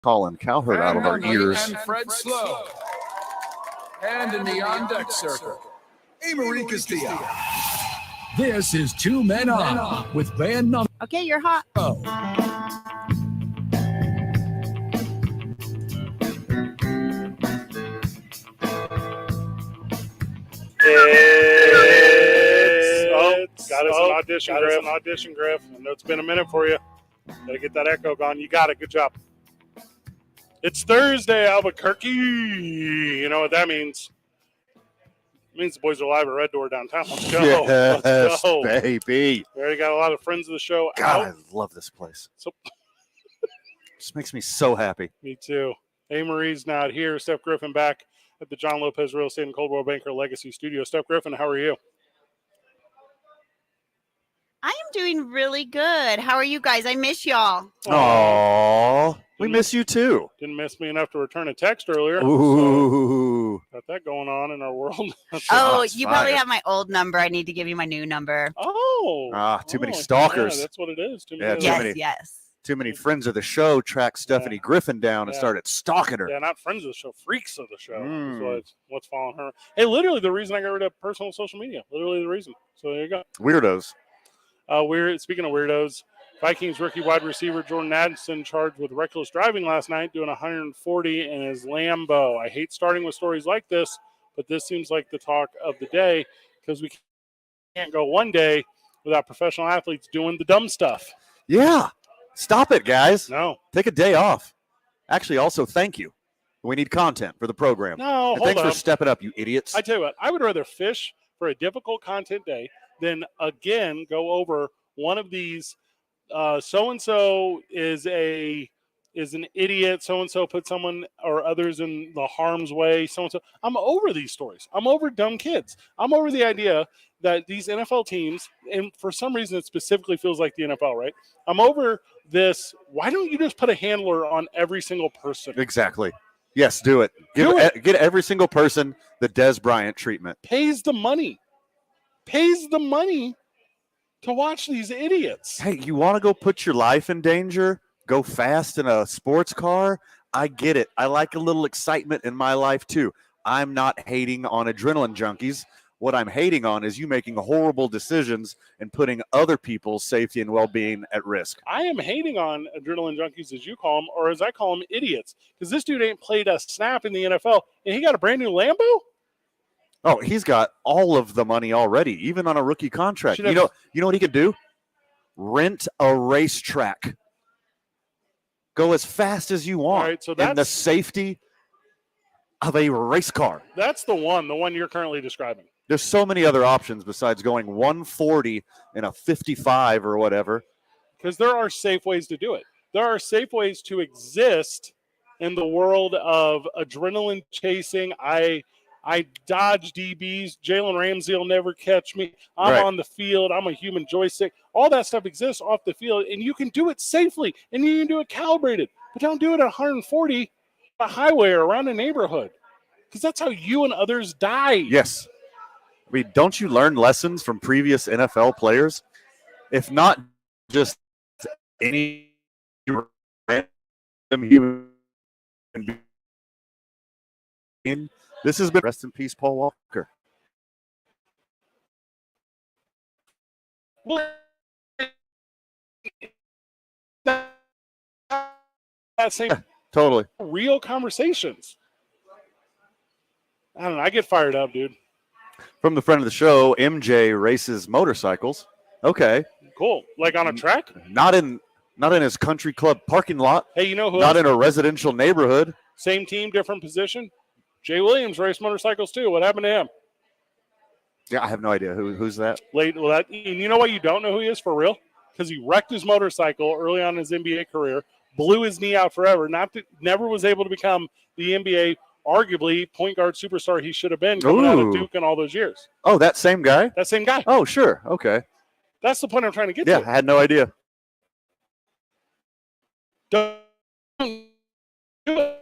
Colin Cowherd out of our ears. And Fred Slow. And in the on-deck circle, Amory Castillo. This is Two Men On with Van Number. Okay, you're hot. Got us an audition, Griff. I know it's been a minute for you. Gotta get that echo gone. You got it. Good job. It's Thursday, Albuquerque. You know what that means. It means the boys are live at Red Door downtown. Let's go. Yes, Let's go. baby. We already got a lot of friends of the show God, out. I love this place. So, This makes me so happy. me too. Marie's not here. Steph Griffin back at the John Lopez Real Estate and Coldwell Banker Legacy Studio. Steph Griffin, how are you? I am doing really good. How are you guys? I miss y'all. Aww. We miss you too. Didn't miss me enough to return a text earlier. Ooh. So got that going on in our world. Oh, Shots you probably fired. have my old number. I need to give you my new number. Too many Yeah, stalkers. that's what it is. Too Yeah, many. too Yes, many. yes. Too many friends of the show tracked Stephanie Griffin down and Yeah. started stalking her. Yeah, not friends of the show, freaks of the show. Mm. Is what's following her. Hey, literally the reason I got rid of personal social media. Literally the reason. So there you go. Weirdos. Speaking of weirdos, Vikings rookie wide receiver Jordan Addison charged with reckless driving last night, doing 140 in his Lambo. I hate starting with stories like this, but this seems like the talk of the day because we can't go one day without professional athletes doing the dumb stuff. Yeah. Stop it, guys. No. Take a day off. Actually, also, thank you. We need content for the program. No, And hold thanks up. for stepping up, you idiots. I tell you what, I would rather fish for a difficult content day than again go over one of these. So-and-so is an idiot. So-and-so put someone or others in the harm's way. So-and-so. I'm over these stories. I'm over dumb kids. I'm over the idea that these NFL teams, and for some reason it specifically feels like the NFL, right? I'm over this. Why don't you just put a handler on every single person? Exactly. Yes, do it. Get every single person the Des Bryant treatment. Pays the money to watch these idiots. Hey, you want to go put your life in danger? Go fast in a sports car? I get it. I like a little excitement in my life too. I'm not hating on adrenaline junkies. What I'm hating on is you making horrible decisions and putting other people's safety and well-being at risk. I am hating on adrenaline junkies, as you call them, or as I call them, idiots. Because this dude ain't played a snap in the NFL, and he got a brand new Lambo? Oh, he's got all of the money already, even on a rookie contract. You know what he could do? Rent a racetrack. Go as fast as you want. All right, so in the safety of a race car. That's the one you're currently describing. There's so many other options besides going 140 in a 55 or whatever. Because there are safe ways to do it. There are safe ways to exist in the world of adrenaline chasing. I dodge DBs. Jalen Ramsey will never catch me. I'm Right. on the field. I'm a human joystick. All that stuff exists off the field, and you can do it safely, and you can do it calibrated. But don't do it at 140 on a highway or around a neighborhood, because that's how you and others die. Yes. I mean, don't you learn lessons from previous NFL players? If not just any random human being. This has been rest in peace, Paul Walker. That same Totally. real conversations. I don't know. I get fired up, dude. From the friend of the show, MJ races motorcycles. Okay. Cool. Like on a track? Not in his country club parking lot. Hey, you know who Not else? in a residential neighborhood. Same team, different position. Jay Williams raced motorcycles too. What happened to him? Yeah, I have no idea who's that. And you know why you don't know who he is for real? Because he wrecked his motorcycle early on in his NBA career, blew his knee out forever, never was able to become the NBA arguably point guard superstar he should have been coming out of Duke in all those years. Oh, that same guy? That same guy. Oh, sure. Okay. That's the point I'm trying to get Yeah, to. I had no idea. Don't do it.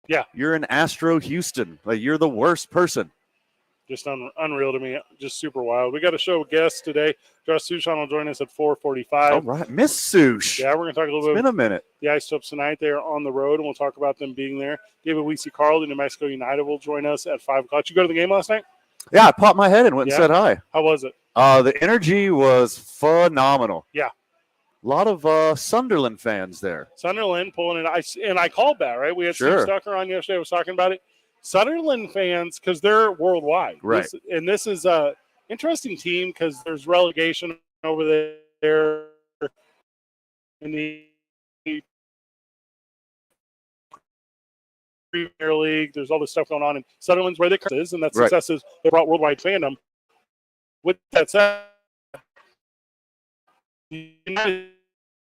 Yeah. You're in Astro Houston. Like, you're the worst person. Just unreal to me. Just super wild. We got a show guest today. Josh Sushan will join us at 4:45. All right. Miss Sush. Yeah, we're going to talk a little It's bit been a minute. the Ice Tips tonight. They're on the road, and we'll talk about them being there. David Weesey-Carl, the New Mexico United, will join us at 5 o'clock. Did you go to the game last night? Yeah, I popped my head and went Yeah? and said hi. How was it? The energy was phenomenal. Yeah. A lot of Sunderland fans there. Sunderland pulling it. And I called that, right? We had Sure. Steve Stucker on yesterday. I was talking about it. Sunderland fans, because they're worldwide. Right. This is a interesting team because there's relegation over there in the Premier League. There's all this stuff going on, and Sunderland's where the curse is, and that Right. success is they brought worldwide fandom. With that said, the United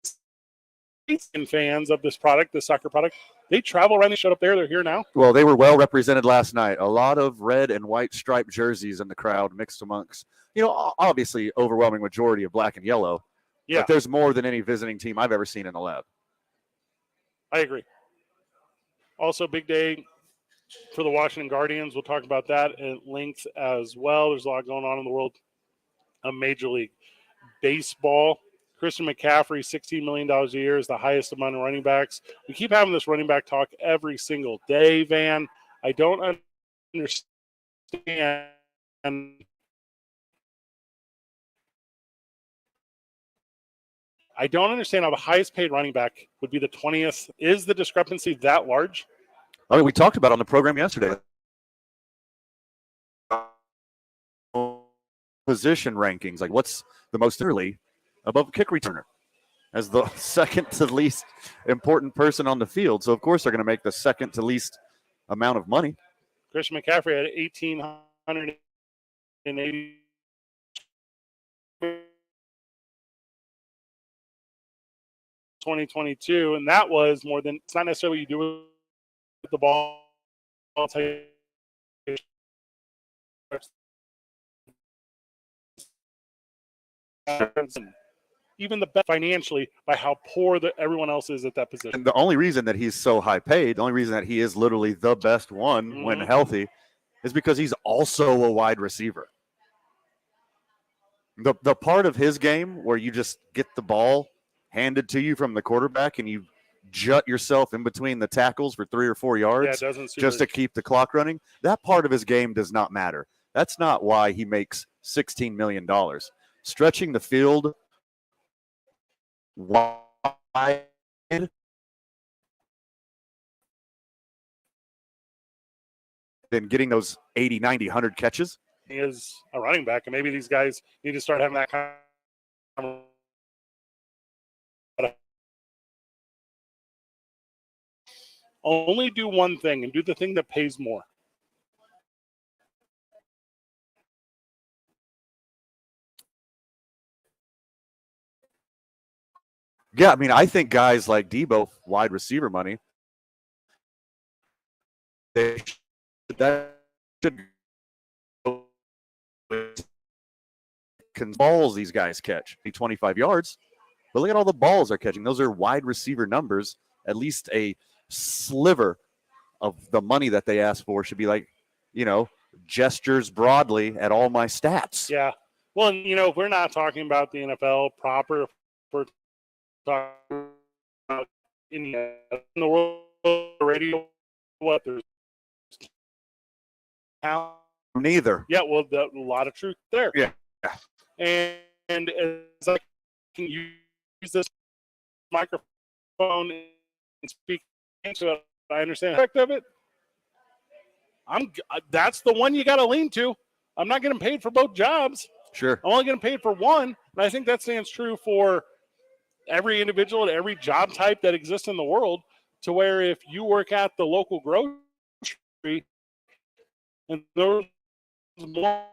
States fans of this product, this soccer product, they travel around. They showed up there. They're here now. Well, they were well represented last night. A lot of red and white striped jerseys in the crowd mixed amongst, obviously overwhelming majority of black and yellow. Yeah, But there's more than any visiting team I've ever seen in the lab. I agree. Also, big day for the Washington Guardians. We'll talk about that at length as well. There's a lot going on in the world of Major League Baseball. Christian McCaffrey, $16 million a year, is the highest among running backs. We keep having this running back talk every single day, Van. I don't understand. I don't understand how the highest paid running back would be the 20th. Is the discrepancy that large? I mean, we talked about it on the program yesterday. Position rankings, like what's the most early above kick returner as the second to least important person on the field. So, of course, they're going to make the second to least amount of money. Christian McCaffrey had 1,880. 2022, and that was more than. It's not necessarily what you do with the ball. I'll tell you. Even the best financially by how poor everyone else is at that position. And the only reason that he's so high paid, the only reason that he is literally the best one when healthy, is because he's also a wide receiver. The part of his game where you just get the ball handed to you from the quarterback and you jut yourself in between the tackles for 3 or 4 yards just to keep the clock running, that part of his game does not matter. That's not why he makes $16 million. Stretching the field wide than getting those 80, 90, 100 catches. He is a running back, and maybe these guys need to start having that kind of. Only do one thing and do the thing that pays more. Yeah, I mean, I think guys like Debo, wide receiver money, that should balls these guys catch. 25 yards, but look at all the balls they're catching. Those are wide receiver numbers. At least a sliver of the money that they ask for should be like, gestures broadly at all my stats. Yeah. Well, and, if we're not talking about the NFL proper, we're talking about in the world of radio, what there's how. Neither. Yeah, well, a lot of truth there. Yeah. And as I can use this microphone and speak into it, I understand the effect of it. That's the one you got to lean to. I'm not getting paid for both jobs. Sure. I'm only getting paid for one, and I think that stands true for every individual and every job type that exists in the world. To where if you work at the local grocery and there's more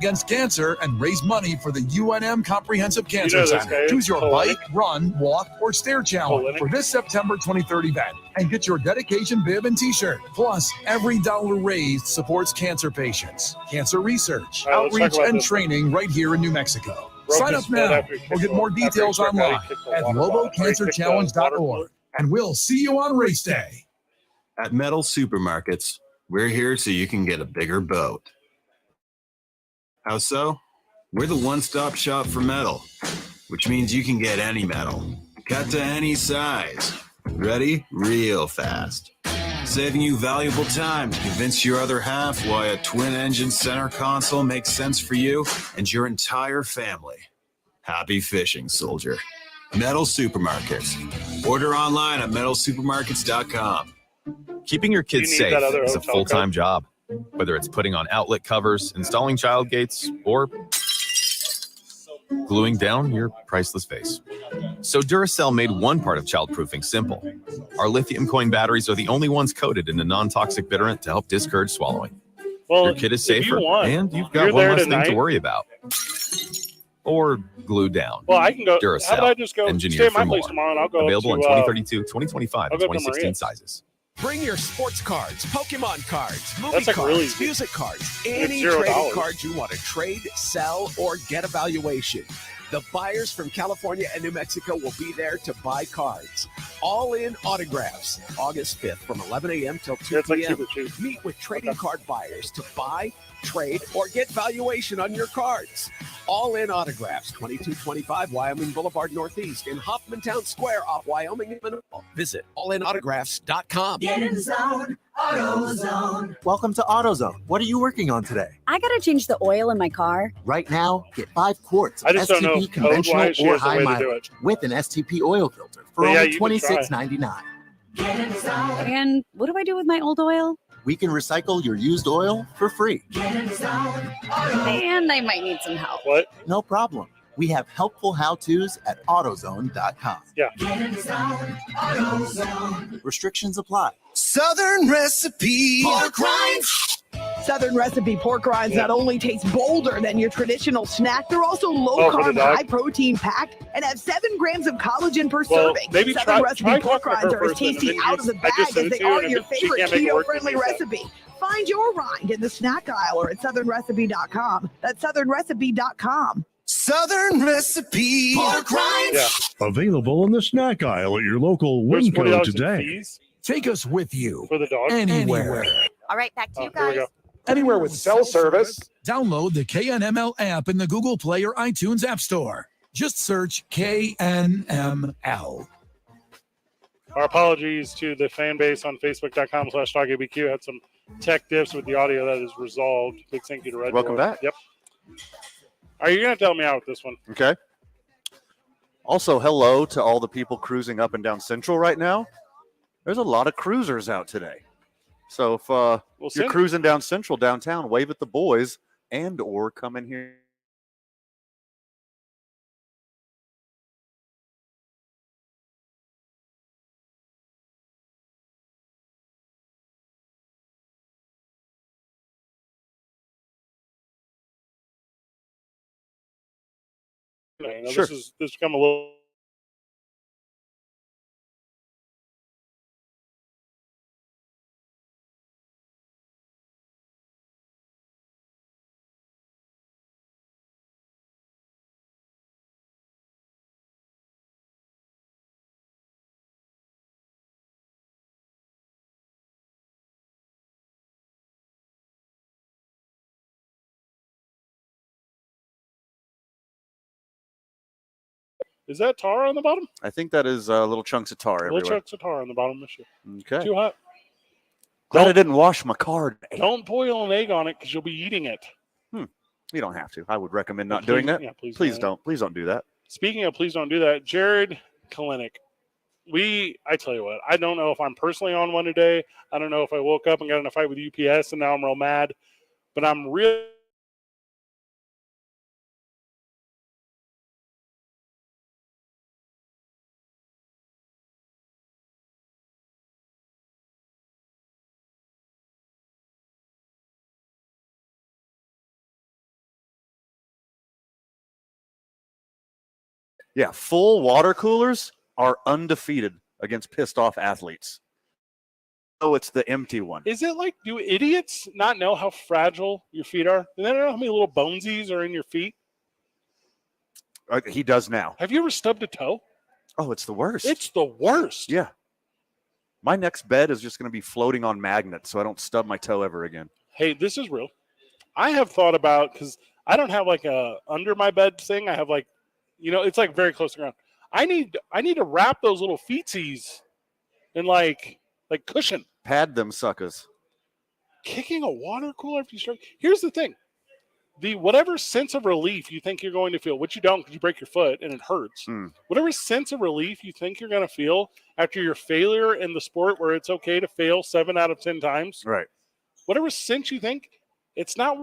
against cancer and raise money for the UNM Comprehensive Cancer know this Center. guy, Choose your Polinick? bike, run, walk, or stair challenge Polinick? for this September 23rd event and get your dedication bib and t-shirt. Plus, every dollar raised supports cancer patients, cancer research, All right, let's talk outreach, about and this. training right here in New Mexico. Broke Sign his up foot now after he kicked or get the- more after he details struck out, he online kicked the at water bottle, or he kicked the water globocancerchallenge.org. cooler. And we'll see you on race day. At Metal Supermarkets, we're here so you can get a bigger boat. How so? We're the one-stop shop for metal, which means you can get any metal, cut to any size, ready real fast, saving you valuable time to convince your other half why a twin-engine center console makes sense for you and your entire family. Happy fishing, soldier. Metal Supermarkets. Order online at metalsupermarkets.com. Keeping your kids You need safe that other is a hotel full-time code. job. Whether it's putting on outlet covers, installing child gates, or gluing down your priceless vase. So Duracell made one part of childproofing simple. Our lithium coin batteries are the only ones coated in a non-toxic bitterant to help discourage swallowing. Well, Your kid is if you safer, want, and you've you're got one there less thing to tonight. worry about. Or glue down. Well, I can go. How Duracell, about I just go engineered stay at my for place more. tomorrow and I'll go Available up in to, 2032, 2025, I'll and go to 2016 Maria's. sizes. Bring your sports cards, Pokemon cards, movie That's like cards, really good. music cards, It's any $0. trading cards you want to trade, sell, or get a valuation. The buyers from California and New Mexico will be there to buy cards. All in autographs, August 5th from 11 a.m. till 2 It's like p.m. super cheap. Meet with trading card buyers to buy, trade, or get valuation on your cards. All in autographs, 2225 Wyoming Boulevard Northeast in Hoffmantown Square off Wyoming. Visit allinautographs.com. Get in the zone, AutoZone. Welcome to AutoZone. What are you working on today? I gotta change the oil in my car. Right now, get 5 quarts I of just don't know STP if conventional code-wise she or has a high way to do mileage it. with an STP oil filter for But yeah, only you can try. $26.99. Get in the zone. And what do I do with my old oil? We can recycle your used oil for free. Get in the zone, And I might need some help. What? No problem. We have helpful how-tos at AutoZone.com. Yeah. Get in the zone, AutoZone. Restrictions apply. Southern Recipe Pork rinds. Southern Recipe pork rinds Yeah. not only taste bolder than your traditional snack, they're also Oh, low for the carb, dog? high protein packed and have 7 grams of collagen per Well, serving. maybe Southern try Recipe pork talking to rinds her are as first, and tasty then out of the I bag just as sent it they to you, are and your if she favorite can't make it work, keto-friendly then she said. recipe. Find your rind in the snack aisle or at southernrecipe.com. That's southernrecipe.com. Southern Recipe Pork rinds. Yeah. Available in the snack aisle at your local There's Winco $40 in today. fees Take us with you for the dog. anywhere. All right, back to you Here we guys. go. Anywhere with cell service. Download the KNML app in the Google Play or iTunes App Store. Just search KNML. Our apologies to the fan base on Facebook.com/DogABQ. Had some tech diffs with the audio that is resolved. Big thank you to Red Welcome Bull. back. Yep. Are you going to tell me out with this one? Okay. Also, hello to all the people cruising up and down Central right now. There's a lot of cruisers out today. So if you're send- cruising down Central downtown, wave at the boys and or come in here. Sure. This has become a little Is that tar on the bottom? I think that is little chunks of tar everywhere. Little chunks of tar on the bottom. Okay. Too hot. Glad I didn't wash my car today. Don't boil an egg on it because you'll be eating it. You don't have to. I would recommend not Please- doing that. yeah, please please don't. don't. Please don't do that. Speaking of, please don't do that. Jared Kalinick. I tell you what, I don't know if I'm personally on one today. I don't know if I woke up and got in a fight with UPS and now I'm real mad. But I'm really Yeah, full water coolers are undefeated against pissed off athletes. Oh, it's the empty one. Is it like, do idiots not know how fragile your feet are? Do they not know how many little bonesies are in your feet? He does now. Have you ever stubbed a toe? Oh, it's the worst. It's the worst. Yeah. My next bed is just going to be floating on magnets so I don't stub my toe ever again. Hey, this is real. I have thought about, because I don't have like a under my bed thing. I have like, it's like very close to the ground. I need to wrap those little feetsies in like cushion. Pad them suckers. Kicking a water cooler after you strike. Here's the thing. Whatever sense of relief you think you're going to feel, which you don't because you break your foot and it hurts, whatever sense of relief you think you're going to feel after your failure in the sport where it's okay to fail 7 out of 10 times, right? Whatever sense you think, it's not.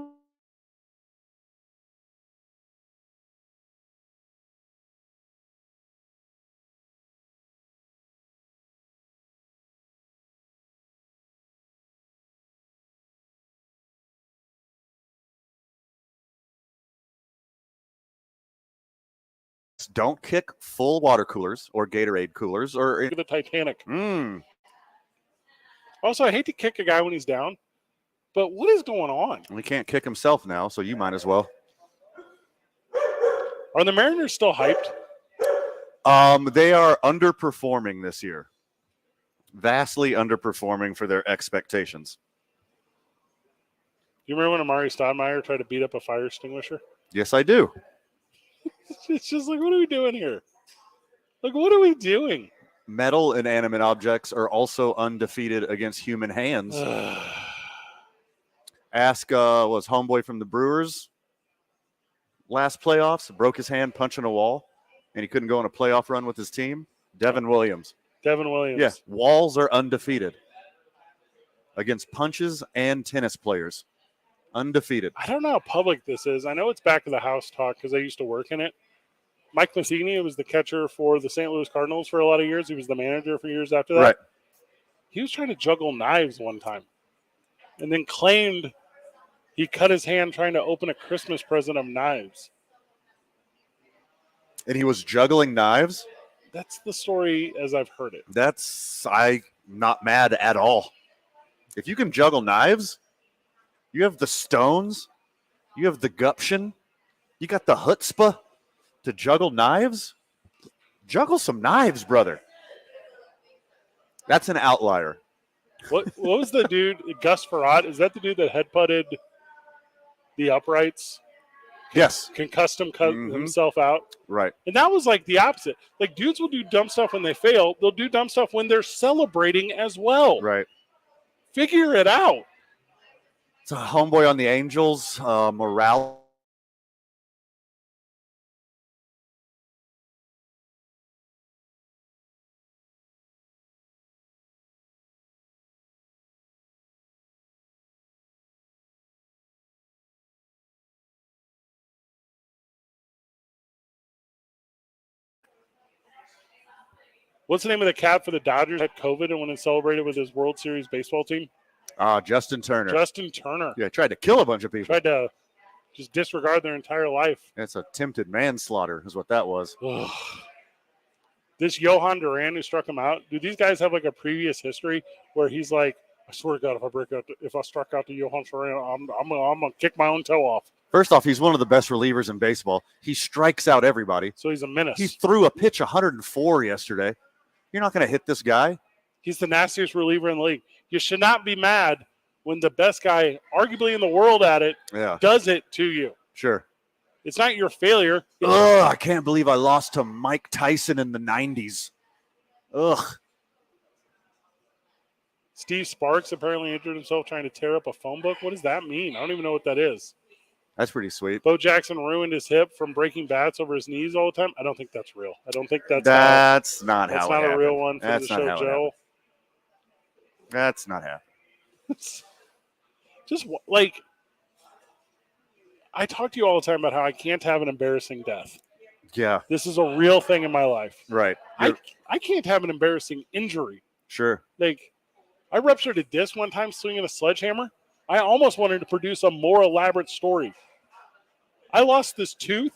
Don't kick full water coolers or Gatorade coolers or the Titanic. Also, I hate to kick a guy when he's down, but what is going on? He can't kick himself now, so you might as well. Are the Mariners still hyped? They are underperforming this year. Vastly underperforming for their expectations. You remember when Amari Stoudemire tried to beat up a fire extinguisher? Yes, I do. It's just like, what are we doing here? Like, what are we doing? Metal and inanimate objects are also undefeated against human hands. Ask was homeboy from the Brewers last playoffs, broke his hand punching a wall, and he couldn't go on a playoff run with his team. Devin Williams. Yeah, walls are undefeated against punches and tennis players. Undefeated. I don't know how public this is. I know it's back of the house talk because I used to work in it. Mike Matheny was the catcher for the St. Louis Cardinals for a lot of years. He was the manager for years after that. Right. He was trying to juggle knives one time and then claimed he cut his hand trying to open a Christmas present of knives. And he was juggling knives? That's the story as I've heard it. I'm not mad at all. If you can juggle knives, you have the stones, you have the gumption, you got the chutzpah to juggle knives. Juggle some knives, brother. That's an outlier. What was the dude, Gus Farad? Is that the dude that head-putted the uprights? Yes. Can custom cut himself out? Right. And that was like the opposite. Like, dudes will do dumb stuff when they fail. They'll do dumb stuff when they're celebrating as well. Right. Figure it out. It's a homeboy on the Angels, Morale. What's the name of the cat for the Dodgers had COVID and went and celebrated with his World Series baseball team? Justin Turner. Justin Turner. Yeah, tried to kill a bunch of people. Tried to just disregard their entire life. That's attempted manslaughter is what that was. This Johan Duran who struck him out, do these guys have like a previous history where he's like, I swear to God, if I struck out to Johan Duran, I'm gonna kick my own toe off. First off, he's one of the best relievers in baseball. He strikes out everybody. So he's a menace. He threw a pitch 104 yesterday. You're not going to hit this guy. He's the nastiest reliever in the league. You should not be mad when the best guy, arguably in the world at it, does it to you. Sure. It's not your failure. I can't believe I lost to Mike Tyson in the 90s. Ugh. Steve Sparks apparently injured himself trying to tear up a phone book. What does that mean? I don't even know what that is. That's pretty sweet. Bo Jackson ruined his hip from breaking bats over his knees all the time. I don't think that's real. I don't think That's not how it happened. That's not a real one from That's the not show, how it Joe. happened. That's not happening. Just like, I talk to you all the time about how I can't have an embarrassing death. Yeah. This is a real thing in my life. Right. I can't have an embarrassing injury. Sure. Like, I ruptured a disc one time swinging a sledgehammer. I almost wanted to produce a more elaborate story. I lost this tooth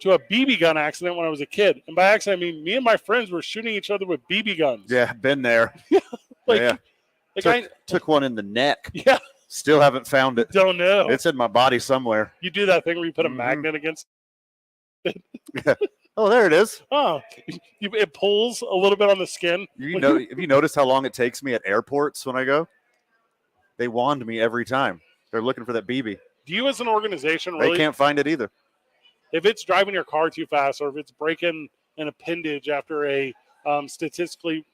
to a BB gun accident when I was a kid. And by accident, I mean me and my friends were shooting each other with BB guns. Yeah, been there. Like took one in the neck. Yeah. Still haven't found it. Don't know. It's in my body somewhere. You do that thing where you put a magnet against it. Oh, there it is. Oh, it pulls a little bit on the skin. Have you noticed how long it takes me at airports when I go? They wand me every time. They're looking for that BB. Do you as an organization really? They can't find it either. If it's driving your car too fast or if it's breaking an appendage after a statistically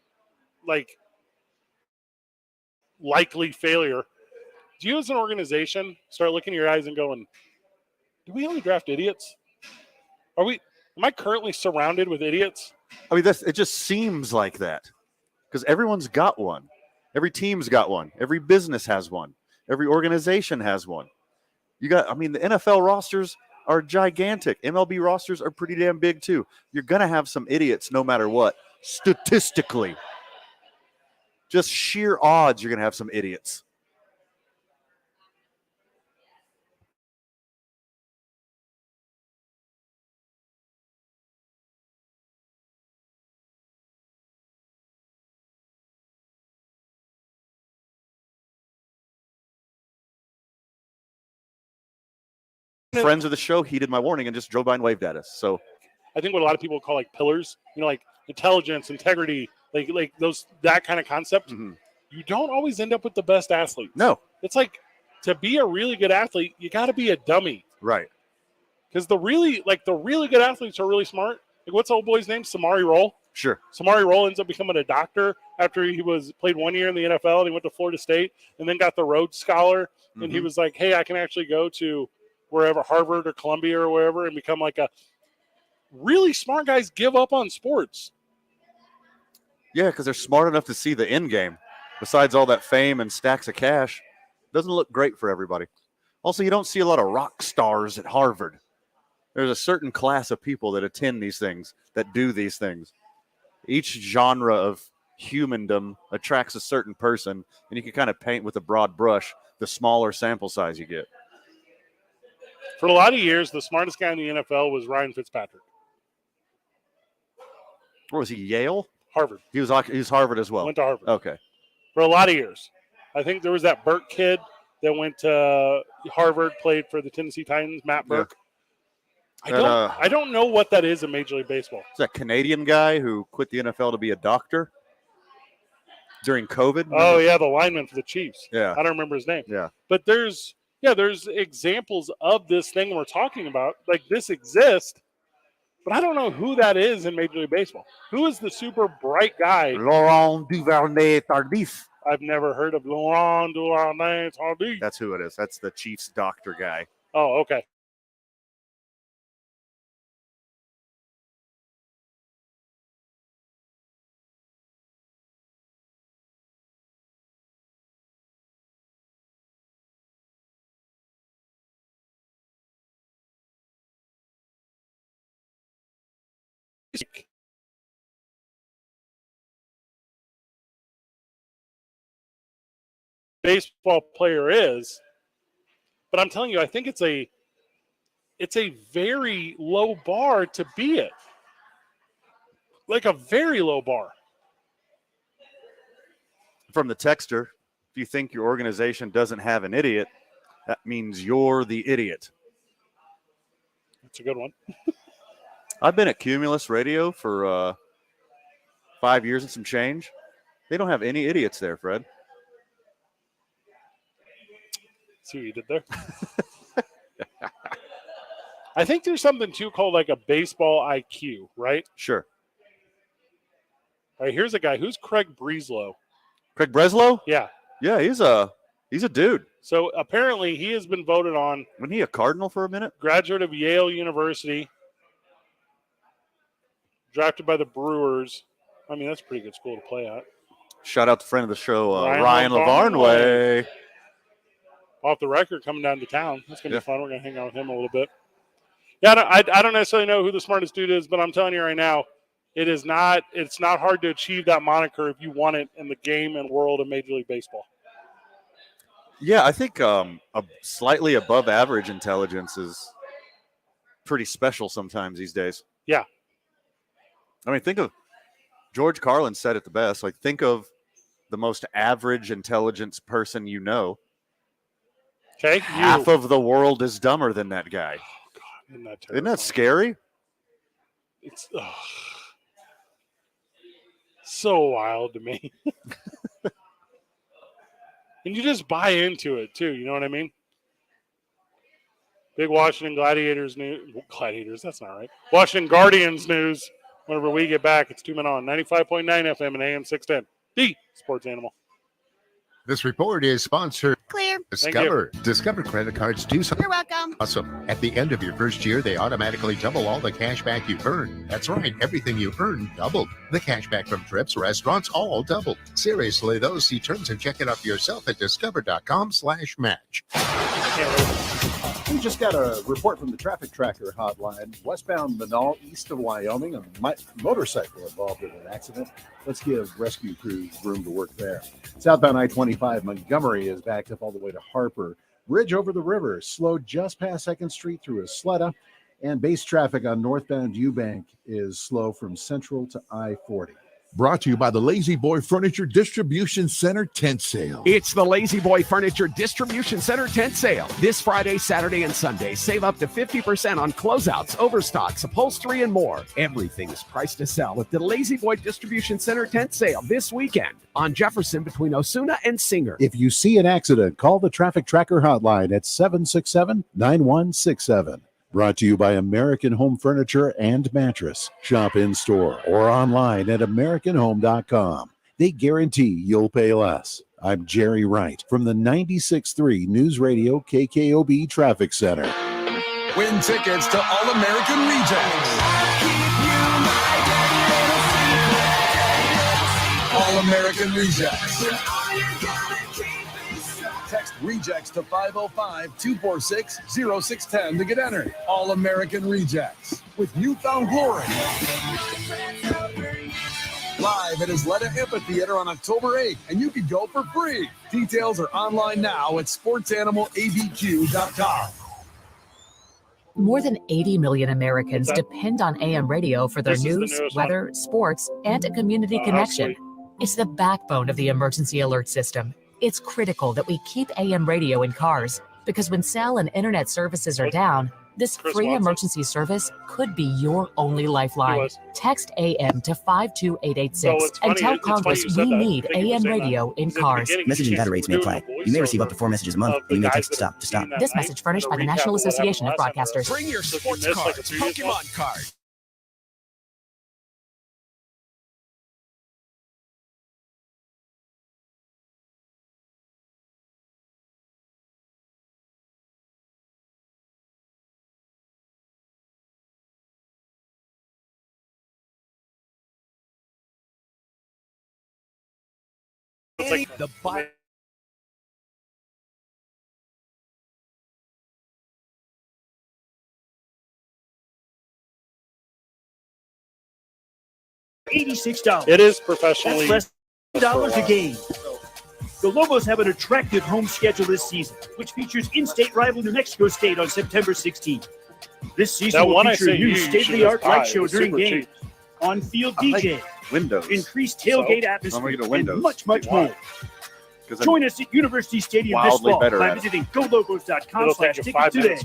likely failure, do you as an organization start looking in your eyes and going, do we only draft idiots? Am I currently surrounded with idiots? I mean, it just seems like that because everyone's got one. Every team's got one. Every business has one. Every organization has one. The NFL rosters are gigantic. MLB rosters are pretty damn big too. You're going to have some idiots no matter what. Statistically. Just sheer odds you're going to have some idiots. Friends of the show heeded my warning and just drove by and waved at us. So I think what a lot of people call like pillars, like intelligence, integrity, like that kind of concept. Mm-hmm. You don't always end up with the best athletes. No. It's like to be a really good athlete, you got to be a dummy. Right. Because the really good athletes are really smart. Like what's the old boy's name? Samari Roll. Sure. Samari Roll ends up becoming a doctor after he played 1 year in the NFL and he went to Florida State and then got the Rhodes Scholar. Mm-hmm. And he was like, hey, I can actually go to wherever, Harvard or Columbia or wherever, and become like a really smart guys give up on sports. Yeah, because they're smart enough to see the end game. Besides all that fame and stacks of cash, doesn't look great for everybody. Also, you don't see a lot of rock stars at Harvard. There's a certain class of people that attend these things, that do these things. Each genre of humandom attracts a certain person, and you can kind of paint with a broad brush the smaller sample size you get. For a lot of years, the smartest guy in the NFL was Ryan Fitzpatrick. Or was he Yale? Harvard. He was Harvard as well. Went to Harvard. Okay. For a lot of years. I think there was that Burke kid that went to Harvard, played for the Tennessee Titans, Matt Burke. Yeah. I don't know what that is in Major League Baseball. It's that Canadian guy who quit the NFL to be a doctor during COVID. Oh, yeah, the lineman for the Chiefs. Yeah. I don't remember his name. Yeah. But there's examples of this thing we're talking about. Like, this exists, but I don't know who that is in Major League Baseball. Who is the super bright guy? Laurent Duvernay-Tardif. I've never heard of Laurent Duvernay-Tardif. That's who it is. That's the Chiefs doctor guy. Oh, okay. Baseball player is, but I'm telling you, I think it's a very low bar to be it. Like a very low bar. From the texter, if you think your organization doesn't have an idiot, that means you're the idiot. That's a good one. I've been at Cumulus Radio for 5 years and some change. They don't have any idiots there, Fred. See what you did there? I think there's something, too, called like a baseball IQ, right? Sure. All right, here's a guy. Who's Craig Breslow? Craig Breslow? Yeah. Yeah, he's a dude. So apparently he has been voted on. Wasn't he a Cardinal for a minute? Graduate of Yale University. Drafted by the Brewers. I mean, that's a pretty good school to play at. Shout out to friend of the show, Ryan Lavarnway. Off the record, coming down to town. That's going to be fun. We're going to hang out with him a little bit. Yeah, I don't necessarily know who the smartest dude is, but I'm telling you right now, it's not hard to achieve that moniker if you want it in the game and world of Major League Baseball. Yeah, I think a slightly above average intelligence is pretty special sometimes these days. Yeah. I mean, think of George Carlin said it the best. Like, think of the most average intelligence person you know. Okay. Half of the world is dumber than that guy. Oh, God, Isn't that scary? It's so wild to me. And you just buy into it, too. You know what I mean? Big Washington Gladiators news. Gladiators, that's not right. Washington Guardians news. Whenever we get back, it's 2 Men On. 95.9 FM and AM 610. The Sports Animal. This report is sponsored. Clear. Discover credit cards do something You're welcome. awesome. At the end of your first year, they automatically double all the cash back you've earned. That's right, everything you earned doubled. The cash back from trips, restaurants, all doubled. Seriously, though, see terms and check it out for yourself at discover.com/match. We just got a report from the traffic tracker hotline. Westbound Manal, east of Wyoming, a motorcycle involved in an accident. Let's give rescue crews room to work there. Southbound I-25 Montgomery is backed up all the way to Harper. Bridge over the river slowed just past 2nd Street through Isleta. And base traffic on northbound Eubank is slow from Central to I-40. Brought to you by the Lazy Boy Furniture Distribution Center tent sale. It's the Lazy Boy Furniture Distribution Center tent sale. This Friday, Saturday, and Sunday, save up to 50% on closeouts, overstocks, upholstery, and more. Everything is priced to sell at the Lazy Boy Distribution Center tent sale this weekend on Jefferson between Osuna and Singer. If you see an accident, call the traffic tracker hotline at 767-9167. Brought to you by American Home Furniture and Mattress. Shop in store or online at AmericanHome.com. They guarantee you'll pay less. I'm Jerry Wright from the 96.3 News Radio KKOB Traffic Center. Win tickets to All-American Rejects. All-American Rejects. Text Rejects to 505-246-0610 to get entered. All-American Rejects with Newfound Glory. Live at Isleta Amphitheater on October 8th, and you can go for free. Details are online now at sportsanimалabq.com. More than 80 million Americans depend on AM radio for their news, weather, sports, and a community connection. It's the backbone of the emergency alert system. It's critical that we keep AM radio in cars because when cell and internet services are down, this free emergency service could be your only lifeline. Text AM to 52886 and tell Congress we need AM radio in cars. Message and data rates may apply. You may receive up to 4 messages a month, and you may text stop to stop. This message furnished by the National Association of Broadcasters. Bring your sports cards, Pokemon card. The Bible. $86. It is professionally. That's less than $1 a game. The Lobos have an attractive home schedule this season, which features in-state rival New Mexico State on September 16th. This season will feature a new state-of-the-art light show during games, on-field DJ, windows, increased tailgate atmosphere, and much, much more. Join us at University Stadium this fall by visiting golobos.com/tickets today.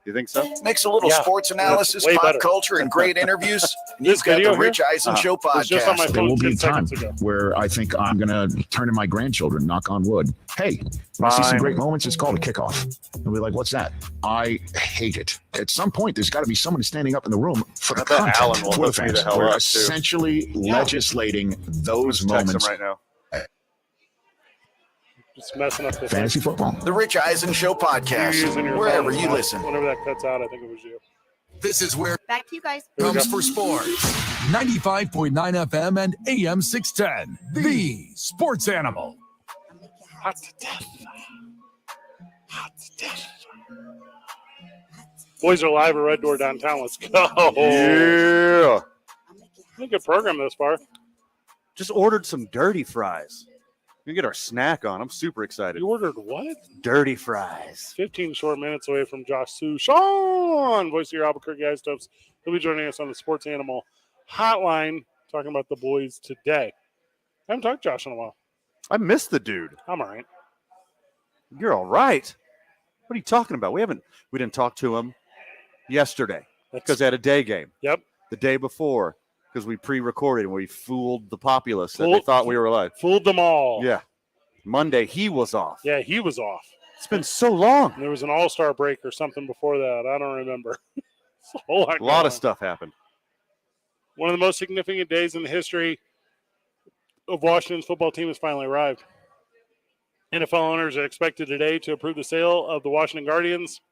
You think so? Makes a little sports analysis, pop culture, and great interviews. You've got the Rich Eisen Show podcast. There will be a time where I think I'm going to turn to my grandchildren, knock on wood. Hey, I see some great moments. It's called a kickoff. And we're like, what's that? I hate it. At some point, there's got to be someone standing up in the room for the content for the fans. We're essentially legislating those moments right now. Just messing up the fantasy football. The Rich Eisen Show podcast, wherever you listen. Whenever that cuts out, I think it was you. This is where Back to you guys. comes for sports. 95.9 FM and AM 610. The Sports Animal. Hot to death. Hot to death. Boys are live at Red Door downtown. Let's go. Yeah. Good program this far. Just ordered some dirty fries. We get our snack on. I'm super excited. You ordered what? Dirty fries. 15 short minutes away from Josh Sushan, voice of your Albuquerque Isotopes. He'll be joining us on the Sports Animal Hotline, talking about the boys today. I haven't talked to Josh in a while. I missed the dude. I'm all right. You're all right. What are you talking about? We didn't talk to him yesterday because they had a day game. Yep. The day before because we pre-recorded and we fooled the populace that they thought we were alive. Fooled them all. Yeah. Monday, he was off. Yeah, he was off. It's been so long. There was an all-star break or something before that. I don't remember. A whole lot of stuff happened. One of the most significant days in the history of Washington's football team has finally arrived. NFL owners are expected today to approve the sale of the Washington Guardians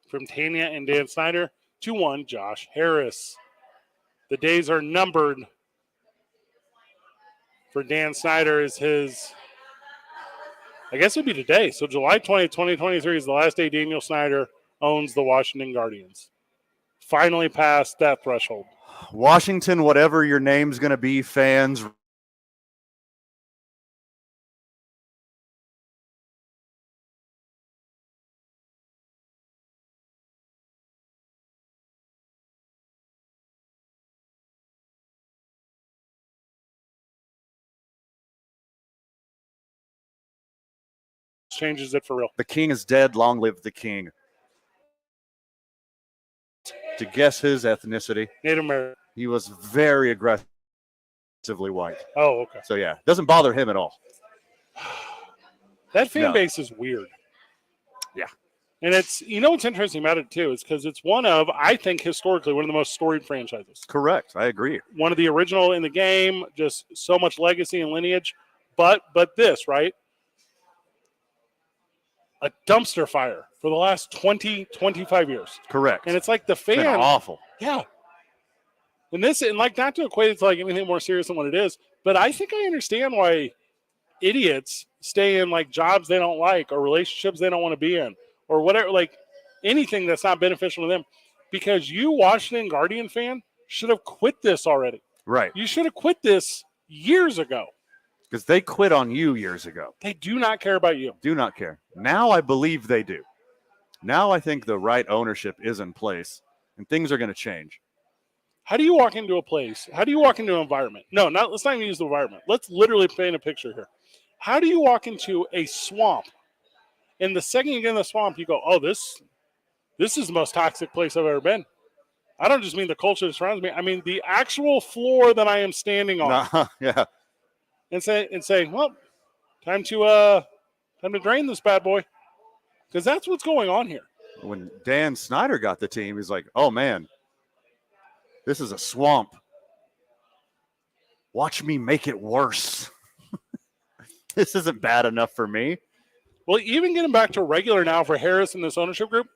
from Tanya and Dan Snyder to one Josh Harris. The days are numbered for Dan Snyder is his, I guess it would be today. So July 20th, 2023 is the last day Daniel Snyder owns the Washington Guardians. Finally passed that threshold. Washington, whatever your name's going to be, fans. Changes it for real. The king is dead. Long live the king. To guess his ethnicity, Native American. He was very aggressively white. Oh, okay. So, yeah, doesn't bother him at all. That fan base is weird. Yeah. And it's, what's interesting about it, too, is because it's one of, I think, historically, one of the most storied franchises. Correct. I agree. One of the original in the game, just so much legacy and lineage. But this, right? A dumpster fire for the last 20, 25 years. Correct. And it's like the fan. It's been awful. Yeah. And not to equate it to like anything more serious than what it is, but I think I understand why idiots stay in like jobs they don't like or relationships they don't want to be in or whatever, like anything that's not beneficial to them. Because you, Washington Guardian fan, should have quit this already. Right. You should have quit this years ago. Because they quit on you years ago. They do not care about you. Do not care. Now I believe they do. Now I think the right ownership is in place and things are going to change. How do you walk into a place? How do you walk into an environment? No, let's not even use the environment. Let's literally paint a picture here. How do you walk into a swamp? And the second you get in the swamp, you go, oh, this is the most toxic place I've ever been. I don't just mean the culture that surrounds me. I mean the actual floor that I am standing on. Yeah. And say, well, time to drain this bad boy. Because that's what's going on here. When Dan Snyder got the team, he's like, oh, man, this is a swamp. Watch me make it worse. This isn't bad enough for me. Well, even getting back to regular now for Harris and this ownership group,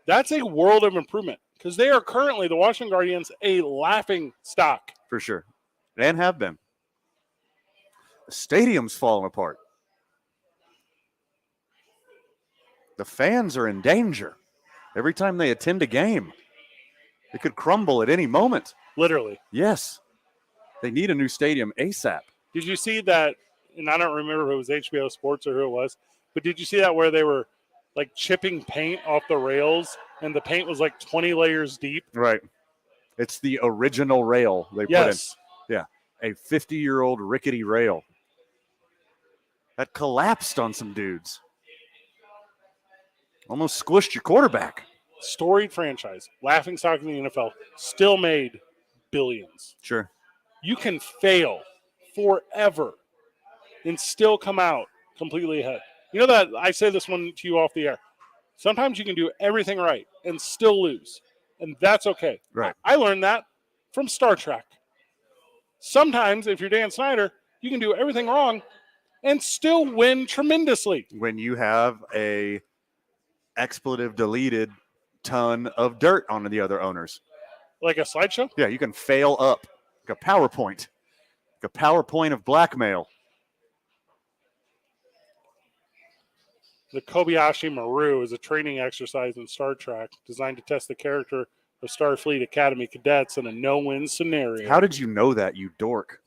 that's a world of improvement. Because they are currently, the Washington Guardians, a laughing stock. For sure. And have been. The stadium's falling apart. The fans are in danger. Every time they attend a game, it could crumble at any moment. Literally. Yes. They need a new stadium ASAP. Did you see that, and I don't remember if it was HBO Sports or who it was, but did you see that where they were like chipping paint off the rails and the paint was like 20 layers deep? Right. It's the original rail they put in. Yeah. A 50-year-old rickety rail that collapsed on some dudes. Almost squished your quarterback. Storied franchise, laughing stock in the NFL, still made billions. Sure. You can fail forever and still come out completely ahead. You know that I say this one to you off the air. Sometimes you can do everything right and still lose, and that's okay. Right. I learned that from Star Trek. Sometimes, if you're Dan Snyder, you can do everything wrong and still win tremendously. When you have a expletive deleted ton of dirt on the other owners. Like a slideshow? Yeah, you can fail up. Like a PowerPoint. Like a PowerPoint of blackmail. The Kobayashi Maru is a training exercise in Star Trek designed to test the character of Starfleet Academy cadets in a no-win scenario. How did you know that, you dork?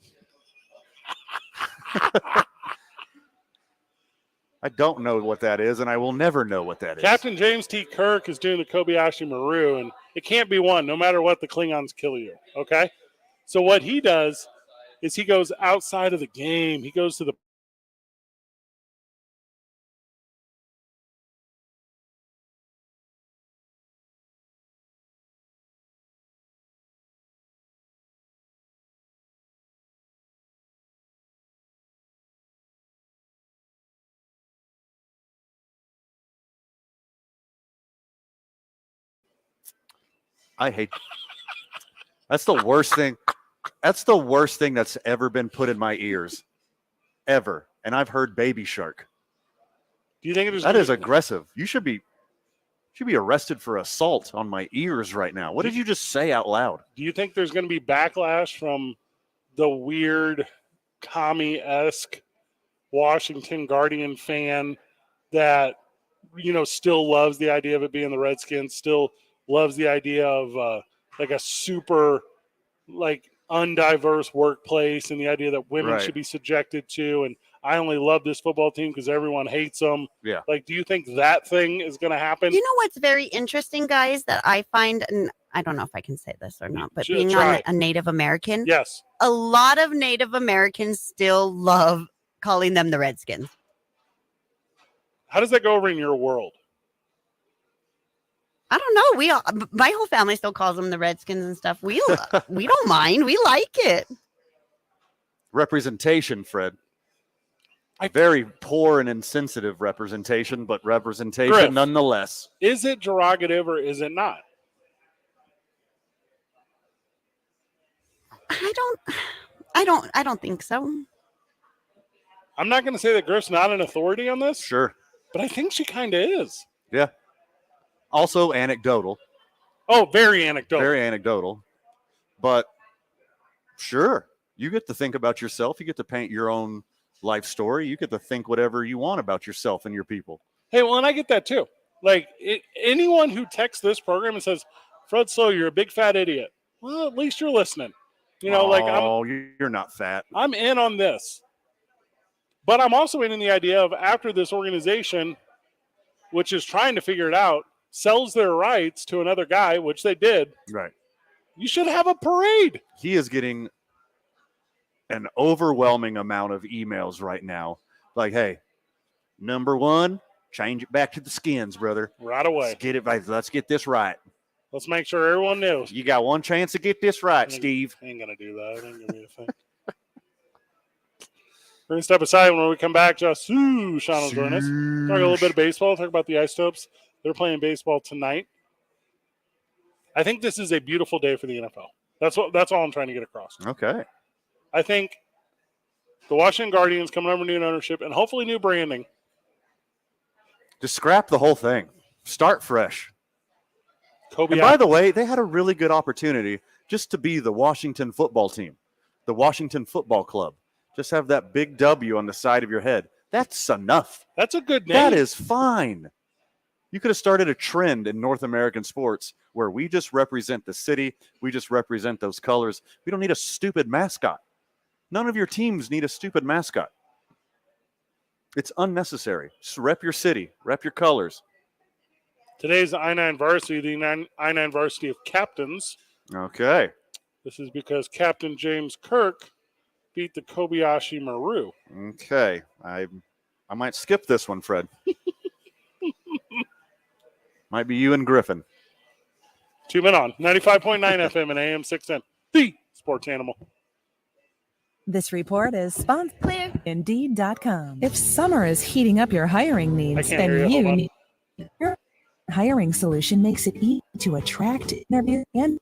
I don't know what that is, and I will never know what that is. Captain James T. Kirk is doing the Kobayashi Maru, and it can't be won no matter what the Klingons kill you, okay? So what he does is he goes outside of the game. He goes to the I hate. That's the worst thing. That's the worst thing that's ever been put in my ears, ever. And I've heard Baby Shark. Do you think that is aggressive? You should be arrested for assault on my ears right now. What did you just say out loud? Do you think there's going to be backlash from the weird commie-esque Washington Guardian fan that, still loves the idea of it being the Redskins, still loves the idea of like a super undiverse workplace and the idea that women should be subjected to, and I only love this football team because everyone hates them. Yeah. Do you think that thing is going to happen? You know what's very interesting, guys, that I find, and I don't know if I can say this or not, but being try. a Native American, yes, a lot of Native Americans still love calling them the Redskins. How does that go over in your world? I don't know. My whole family still calls them the Redskins and stuff. We don't mind. We like it. Representation, Fred. Very poor and insensitive representation, but representation Griff, nonetheless. Is it derogative or is it not? I don't think so. I'm not going to say that Griff's not an authority on this. Sure. But I think she kind of is. Yeah. Also anecdotal. Oh, very anecdotal. Very anecdotal. But sure, you get to think about yourself. You get to paint your own life story. You get to think whatever you want about yourself and your people. Hey, well, and I get that too. Anyone who texts this program and says, Fred Slow, you're a big fat idiot. Well, at least you're listening. You're not fat. I'm in on this. But I'm also in the idea of after this organization, which is trying to figure it out, sells their rights to another guy, which they did. Right. You should have a parade. He is getting an overwhelming amount of emails right now. Like, hey, number one, change it back to the Skins, brother. Right away. Let's get this right. Let's make sure everyone knows. You got one chance to get this right, Steve. I ain't going to do that. It ain't going to be a thing. We're going to step aside when we come back. Sean will join us. Talk a little bit of baseball. Talk about the Isotopes. They're playing baseball tonight. I think this is a beautiful day for the NFL. That's all I'm trying to get across. Okay. I think the Washington Guardians coming under new ownership and hopefully new branding. Just scrap the whole thing. Start fresh. Kobe. And by the way, they had a really good opportunity just to be the Washington football team, the Washington Football Club. Just have that big W on the side of your head. That's enough. That's a good name. That is fine. You could have started a trend in North American sports where we just represent the city. We just represent those colors. We don't need a stupid mascot. None of your teams need a stupid mascot. It's unnecessary. Just rep your city. Rep your colors. Today's I-9 varsity, the I-9 varsity of captains. Okay. This is because Captain James Kirk beat the Kobayashi Maru. Okay. I might skip this one, Fred. Might be you and Griffin. 2 men on 95.9 FM and AM 610. The Sports Animal. This report is sponsored by Indeed.com. If summer is heating up your hiring needs, then you need your hiring solution makes it easy to attract, interview, and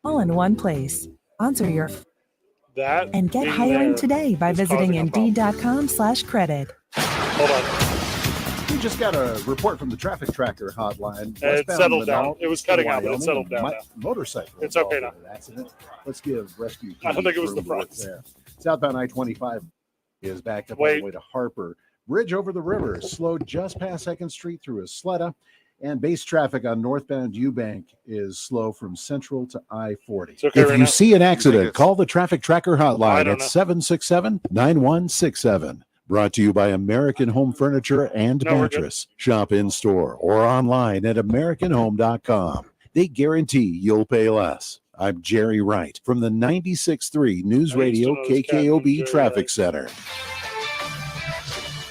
all in one place. Sponsor your and get hiring today by visiting Indeed.com/credit. Hold on. We just got a report from the traffic tracker hotline. It settled down. It was cutting out, but it settled down now. Motorcycle. It's okay now. Accident. Let's give rescue. I don't think it was the front. There. Southbound I-25 is backed up all the way to Harper. Bridge over the river slowed just past 2nd Street through Isleta. And base traffic on northbound Eubank is slow from Central to I-40. Okay If right you now. see an accident, call the traffic tracker hotline at know. 767-9167. Brought to you by American Home Furniture and No, we're good. Mattress. Shop in store or online at AmericanHome.com. They guarantee you'll pay less. I'm Jerry Wright from the 96.3 News Radio KKOB Traffic Center.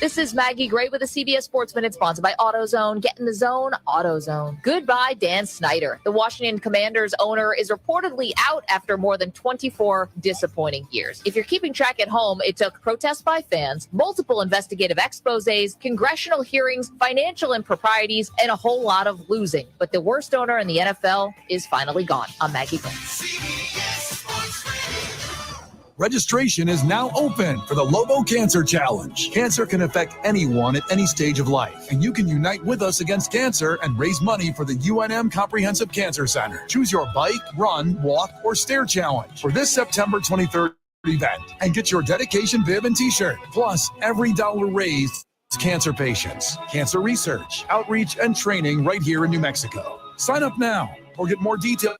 This is Maggie Gray with the CBS Sports Minute, sponsored by AutoZone. Get in the zone, AutoZone. Goodbye, Dan Snyder. The Washington Commanders owner is reportedly out after more than 24 disappointing years. If you're keeping track at home, it took protests by fans, multiple investigative exposés, congressional hearings, financial improprieties, and a whole lot of losing. But the worst owner in the NFL is finally gone. I'm Maggie Gray. Registration is now open for the Lobo Cancer Challenge. Cancer can affect anyone at any stage of life, and you can unite with us against cancer and raise money for the UNM Comprehensive Cancer Center. Choose your bike, run, walk, or stair challenge for this September 23rd event and get your dedication bib and t-shirt. Plus, every dollar raised is cancer patients, cancer research, outreach, and training right here in New Mexico. Sign up now or get more details.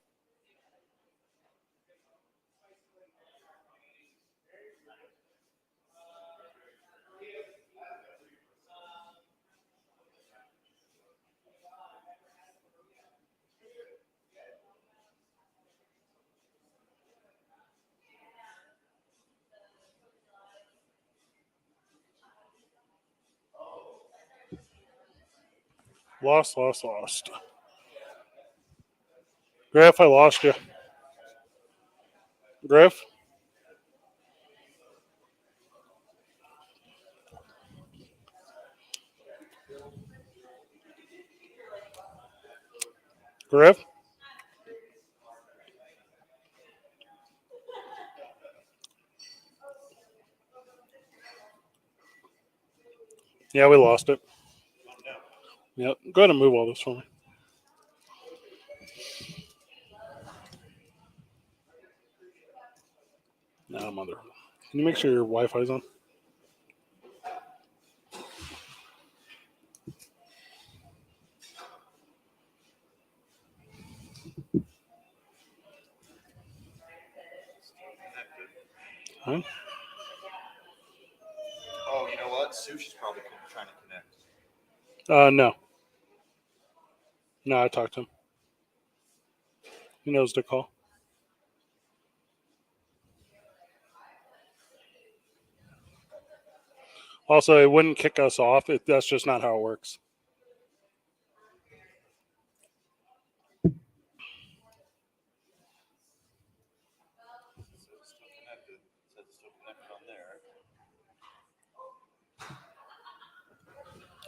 Lost. Griff, I lost you. Griff? Griff? Yeah, we lost it. Yep. Go ahead and move all this for me. No, mother. Can you make sure your Wi-Fi's on? Huh? Oh, you know what? Sushi's probably trying to connect. No. No, I talked to him. He knows to call. Also, it wouldn't kick us off. That's just not how it works.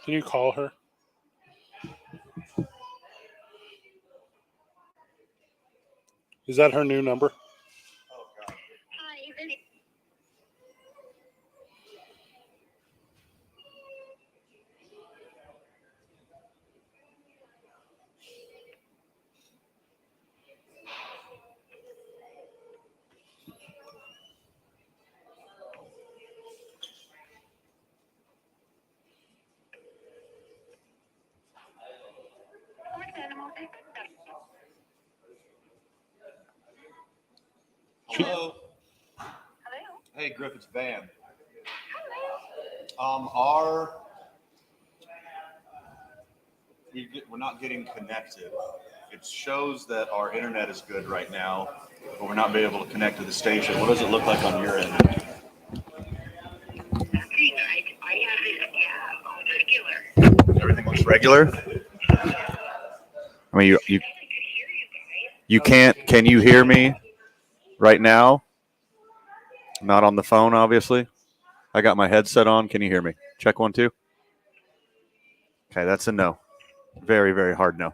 Can you call her? Is that her new number? Hello. Hey, Griff, it's Van. We're not getting connected. It shows that our internet is good right now, but we're not being able to connect to the station. What does it look like on your end? Everything looks regular. I mean, you can't. Can you hear me right now? Not on the phone, obviously. I got my headset on. Can you hear me? Check 1, 2. Okay, that's a no. Very, very hard no.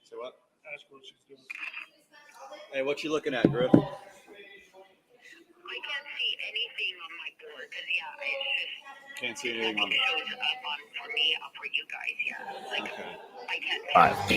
Say what? Ask her what she's doing. Hey, what you looking at, Griff? I can't see anything on my board. Can't see anything on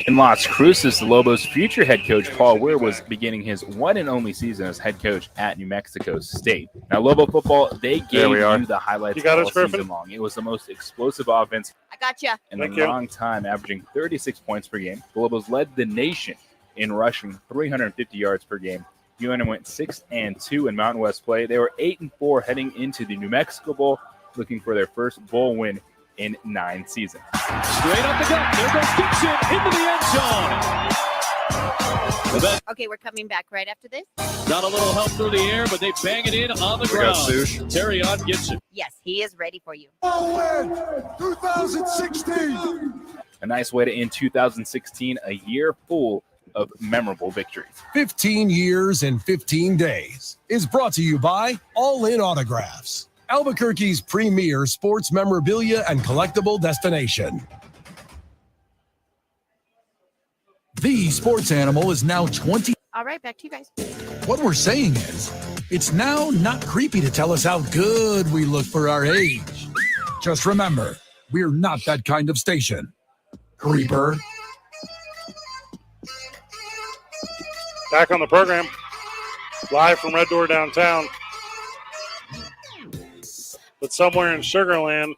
In Las Cruces, the Lobos' future head coach Paul Weir was beginning his one and only season as head coach at New Mexico State. Now, Lobo football, they gave you the highlights all season long. It was the most explosive offense I got you. in a long time, averaging 36 points per game. The Lobos led the nation in rushing 350 yards per game. UNM went 6-2 in Mountain West play. They were 8-4 heading into the New Mexico Bowl, looking for their first bowl win in 9 seasons. Straight up the gut. There goes Dixon into the end zone. Okay, we're coming back right after this. Got a little help through the air, but they bang it in on the ground. Terry on gets it. Yes, he is ready for you. 2016. A nice way to end 2016, a year full of memorable victories. 15 years and 15 days is brought to you by All In Autographs, Albuquerque's premier sports memorabilia and collectible destination. The sports animal is now 20. All right, back to you guys. What we're saying is, it's now not creepy to tell us how good we look for our age. Just remember, we're not that kind of station. Creeper. Back on the program, live from Red Door downtown. But somewhere in Sugarland,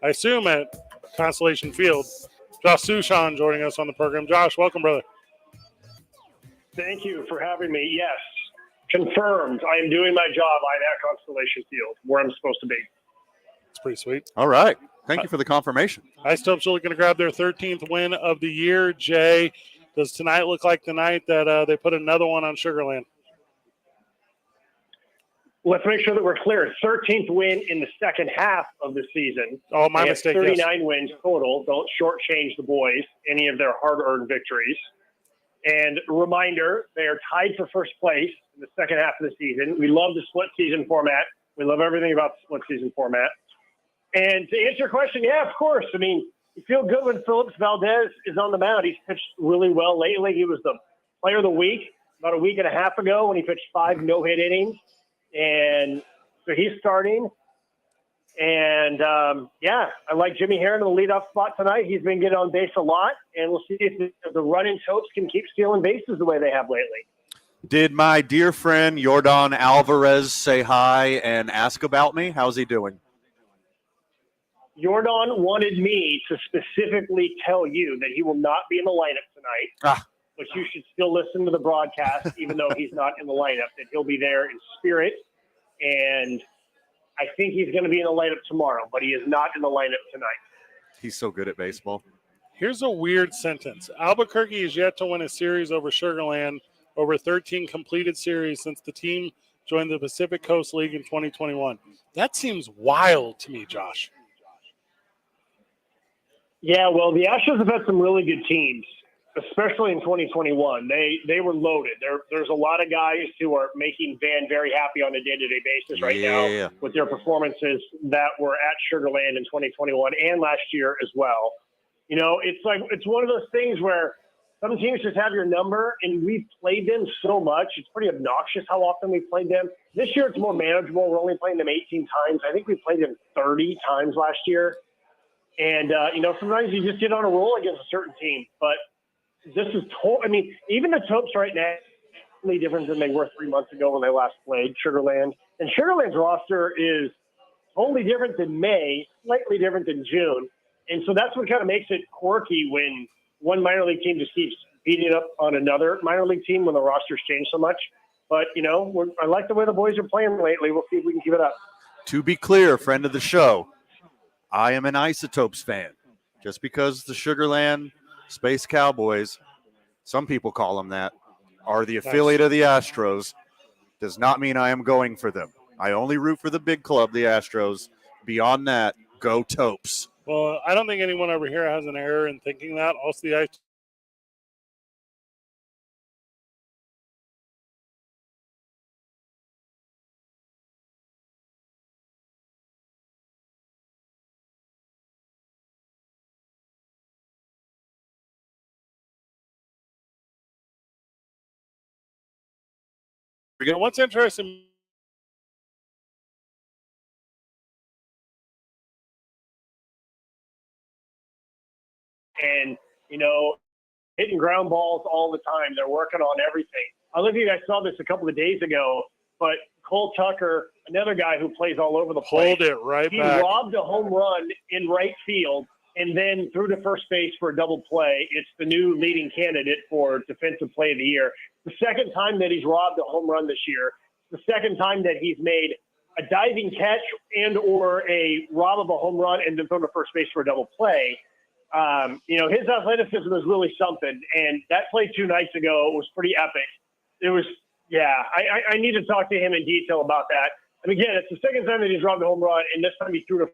I assume at Constellation Field, Josh Sushan joining us on the program. Josh, welcome, brother. Thank you for having me. Yes, confirmed. I am doing my job. I'm at Constellation Field, where I'm supposed to be. It's pretty sweet. All right. Thank you for the confirmation. Ice Topes are looking to grab their 13th win of the year. Jay, does tonight look like the night that they put another one on Sugarland? Let's make sure that we're clear. 13th win in the second half of the season. Oh, my mistake. 39 wins total. Don't shortchange the boys any of their hard-earned victories. And reminder, they are tied for first place in the second half of the season. We love the split season format. We love everything about the split season format. And to answer your question, yeah, of course. I mean, you feel good when Phillips Valdez is on the mound. He's pitched really well lately. He was the player of the week about a week and a half ago when he pitched 5 no-hit innings. And so he's starting. And, yeah, I like Jimmy Herron in the leadoff spot tonight. He's been getting on base a lot. And we'll see if the running Topes can keep stealing bases the way they have lately. Did my dear friend Jordan Alvarez say hi and ask about me? How's he doing? Jordan wanted me to specifically tell you that he will not be in the lineup tonight, but you should still listen to the broadcast, even though he's not in the lineup, that he'll be there in spirit. And I think he's going to be in the lineup tomorrow, but he is not in the lineup tonight. He's so good at baseball. Here's a weird sentence. Albuquerque is yet to win a series over Sugarland, over 13 completed series since the team joined the Pacific Coast League in 2021. That seems wild to me, Josh. Yeah, well, the Astros have had some really good teams, especially in 2021. They were loaded. There's a lot of guys who are making Van very happy on a day-to-day basis right now with their performances that were at Sugarland in 2021 and last year as well. You know, it's one of those things where some teams just have your number, and we've played them so much. It's pretty obnoxious how often we played them. This year it's more manageable. We're only playing them 18 times. I think we played them 30 times last year. And, you know, sometimes you just get on a roll against a certain team. But this is I mean, even the Topes right now are totally different than they were 3 months ago when they last played Sugarland. And Sugarland's roster is totally different than May, slightly different than June. And so that's what kind of makes it quirky when one minor league team just keeps beating up on another minor league team when the rosters change so much. But, you know, I like the way the boys are playing lately. We'll see if we can keep it up. To be clear, friend of the show, I am an Isotopes fan. Just because the Sugarland Space Cowboys, some people call them that, are the affiliate of the Astros, does not mean I am going for them. I only root for the big club, the Astros. Beyond that, go Topes. Well, I don't think anyone over here has an error in thinking that. Also, the Ice what's interesting and, hitting ground balls all the time. They're working on everything. I don't know if you guys saw this a couple of days ago, but Cole Tucker, another guy who plays all over the place. Hold it right he back. Robbed a home run in right field and then threw to first base for a double play. It's the new leading candidate for Defensive Play of the Year. The second time that he's robbed a home run this year. The second time that he's made a diving catch and or a rob of a home run and then thrown to first base for a double play. His athleticism is really something. And that play 2 nights ago was pretty epic. It was, I need to talk to him in detail about that. And again, it's the second time that he's robbed a home run, and this time he threw to.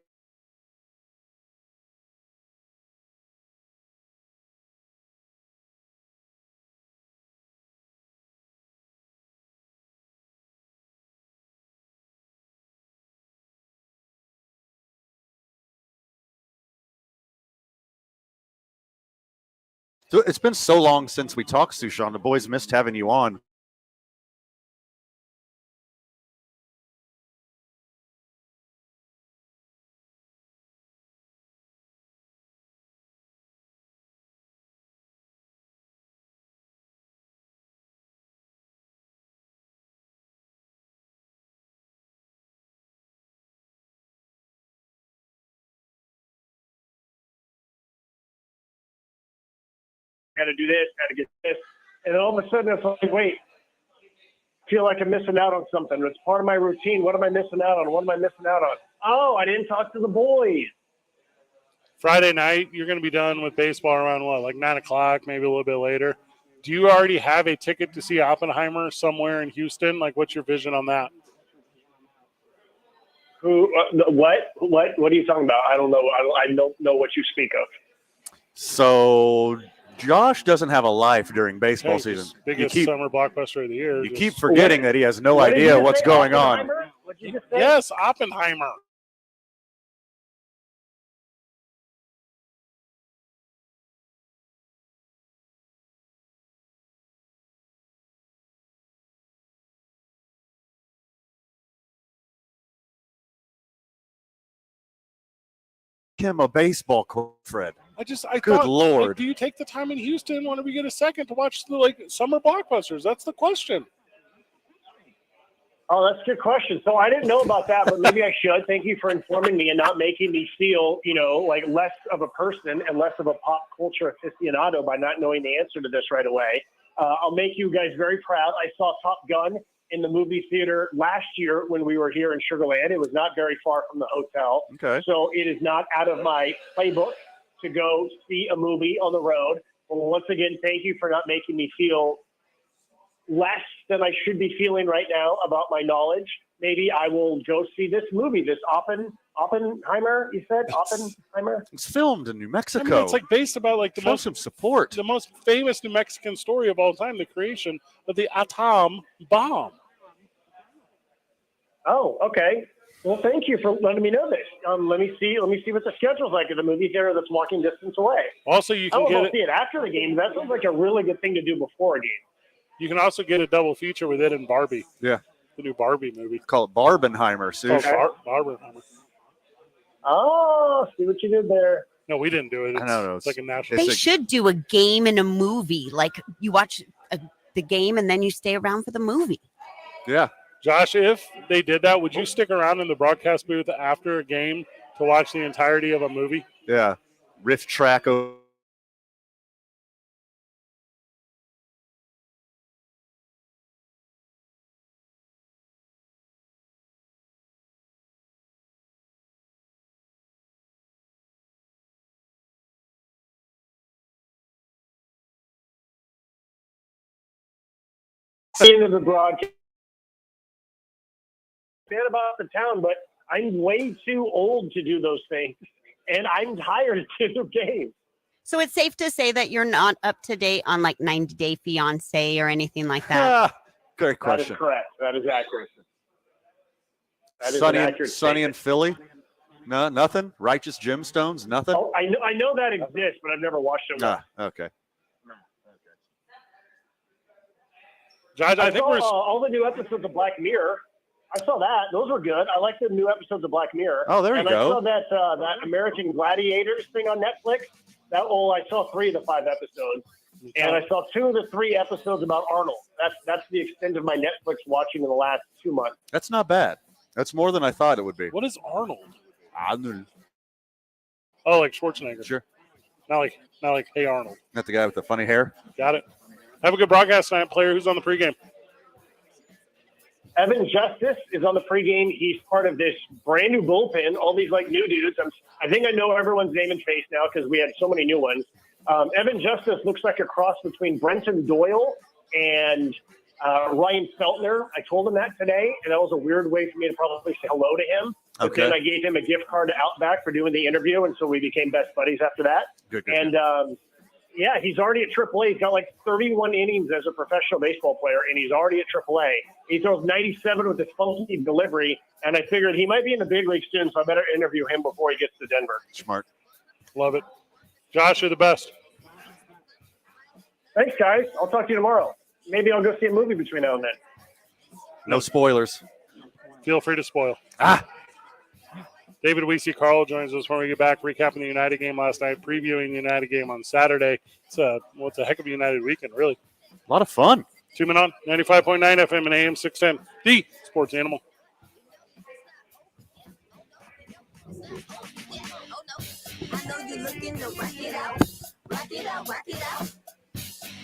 So it's been so long since we talked, Sushan. The boys missed having you on. Got to do this, got to get this. And then all of a sudden, it's like, wait, feel like I'm missing out on something. It's part of my routine. What am I missing out on? What am I missing out on? Oh, I didn't talk to the boys. Friday night, you're going to be done with baseball around what, like 9 o'clock, maybe a little bit later. Do you already have a ticket to see Oppenheimer somewhere in Houston? Like, what's your vision on that? Who? What are you talking about? I don't know. I don't know what you speak of. So Josh doesn't have a life during baseball season. Biggest summer blockbuster of the year. You keep forgetting that he has no idea what's going on. Yes, Oppenheimer. Him a baseball coach, Fred. I Good thought, Lord. Like, do you take the time in Houston when we get a second to watch the summer blockbusters? That's the question. Oh, that's a good question. So I didn't know about that, but maybe I should. Thank you for informing me and not making me feel, like less of a person and less of a pop culture aficionado by not knowing the answer to this right away. I'll make you guys very proud. I saw Top Gun in the movie theater last year when we were here in Sugar Land. It was not very far from the hotel. Okay. So it is not out of my playbook to go see a movie on the road. Well, once again, thank you for not making me feel less than I should be feeling right now about my knowledge. Maybe I will go see this movie, this Oppenheimer, you said? Oppenheimer? It's filmed in New Mexico. I mean, it's based about Show some support. The most famous New Mexican story of all time, the creation of the atom bomb. Oh, okay. Well, thank you for letting me know this. Let me see what the schedule's like at the movie theater that's walking distance away. Also, you can I'll see it after the game. That sounds like a really good thing to do before a game. You can also get a double feature with it and Barbie. Yeah. The new Barbie movie. Call it Barbenheimer, Sue. Barbenheimer. Oh, see what you did there. No, we didn't do it. I know. It's like a national. They should do a game and a movie. Like you watch the game and then you stay around for the movie. Yeah. Josh, if they did that, would you stick around in the broadcast booth after a game to watch the entirety of a movie? Yeah. Riff track. Into the broadcast. Fan about the town, but I'm way too old to do those things, and I'm tired to do games. So it's safe to say that you're not up to date on 90 Day Fiance or anything like that. Great question. That is correct. That is accurate. That is Sunny, an accurate Sunny in Philly? No, nothing. Righteous Gemstones? Nothing. Oh, I know that exists, but I've never watched it. Okay. Josh, I think saw all the new episodes of Black Mirror. I saw that; those were good. I like the new episodes of Black Mirror. Oh, there you and go. I saw that American Gladiators thing on Netflix. I saw 3 of the 5 episodes, and I saw 2 of the 3 episodes about Arnold. That's the extent of my Netflix watching in the last 2 months. That's not bad. That's more than I thought it would be. What is Arnold? Arnold. Oh, like Schwarzenegger. Sure. Not like Hey Arnold. Not the guy with the funny hair. Got it. Have a good broadcast tonight, player. Who's on the pregame? Evan Justice is on the pregame. He's part of this brand new bullpen. All these new dudes. I think I know everyone's name and face now because we had so many new ones. Evan Justice looks like a cross between Brenton Doyle and Ryan Feltner. I told him that today, and that was a weird way for me to probably say hello to him. But then I gave him a gift card to Outback for doing the interview, and so we became best buddies after that. Good. Yeah, he's already at AAA. He's got 31 innings as a professional baseball player, and he's already at AAA. He throws 97 with his funky delivery, and I figured he might be in the big leagues soon, so I better interview him before he gets to Denver. Smart. Love it. Josh, you're the best. Thanks, guys. I'll talk to you tomorrow. Maybe I'll go see a movie between now and then. No spoilers. Feel free to spoil. David Weesey Carl joins us when we get back, recapping the United game last night, previewing the United game on Saturday. It's a heck of a United weekend, really. A lot of fun. 2 Men On, 95.9 FM and AM 610, the Sports Animal.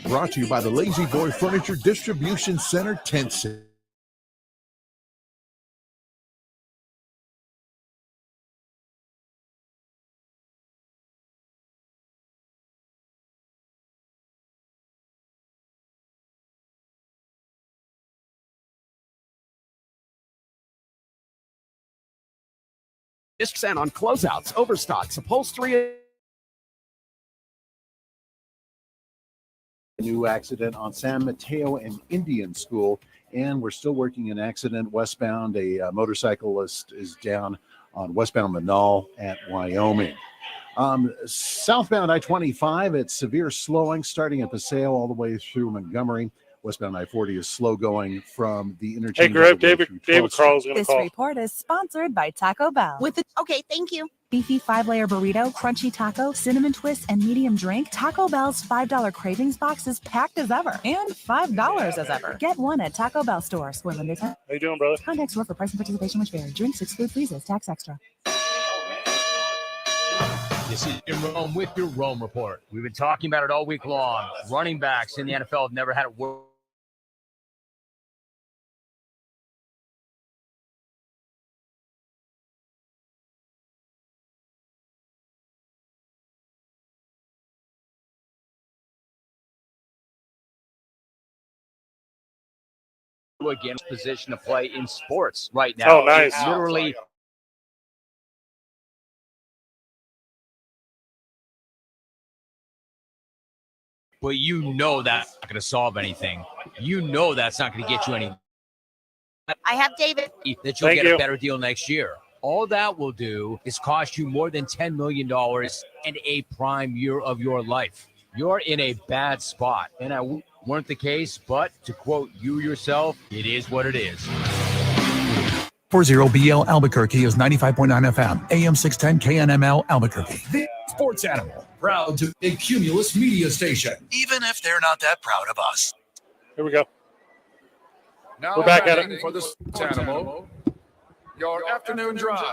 Brought to you by the Lazy Boy Furniture Distribution Center tent sale. % on closeouts, overstocks, upholstery. New accident on San Mateo and Indian School, and we're still working an accident westbound. A motorcyclist is down on westbound Manal at Wyoming. Southbound I-25, it's severe slowing starting at Paseo all the way through Montgomery. Westbound I-40 is slow going from the interchange. Hey, Greg, David Carl's going to call. This report is sponsored by Taco Bell. Okay, thank you. Beefy 5-layer burrito, crunchy taco, cinnamon twist, and medium drink. Taco Bell's $5 cravings box is packed as ever and $5 as ever. Get one at Taco Bell stores. How you doing, brother? Contact store for price and participation which vary. Drinks exclude freezes. Tax extra. This is Jim Rome with your Rome Report. We've been talking about it all week long. Running backs in the NFL have never had it work. Again, position to play in sports right now. Oh, nice. It's literally. But you know that's not going to solve anything. You know that's not going to get you any. I have David. That you'll get a better deal next year. All that will do is cost you more than $10 million and a prime year of your life. You're in a bad spot. And I weren't the case, but to quote you yourself, it is what it is. 40BL Albuquerque is 95.9 FM, AM 610 KNML Albuquerque. The Sports Animal, proud to be a Cumulus media station, even if they're not that proud of us. Here we go. Now we're back at it for the Sports Animal. Your afternoon drive.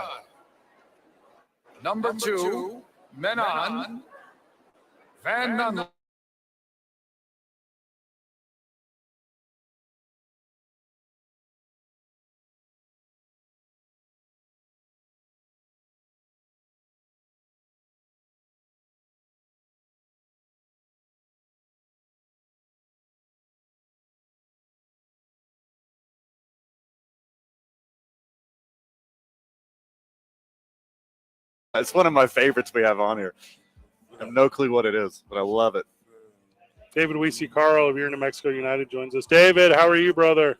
Number 2, Men On, Van Nunley. It's one of my favorites we have on here. I have no clue what it is, but I love it. David Weesey Carl of your New Mexico United joins us. David, how are you, brother?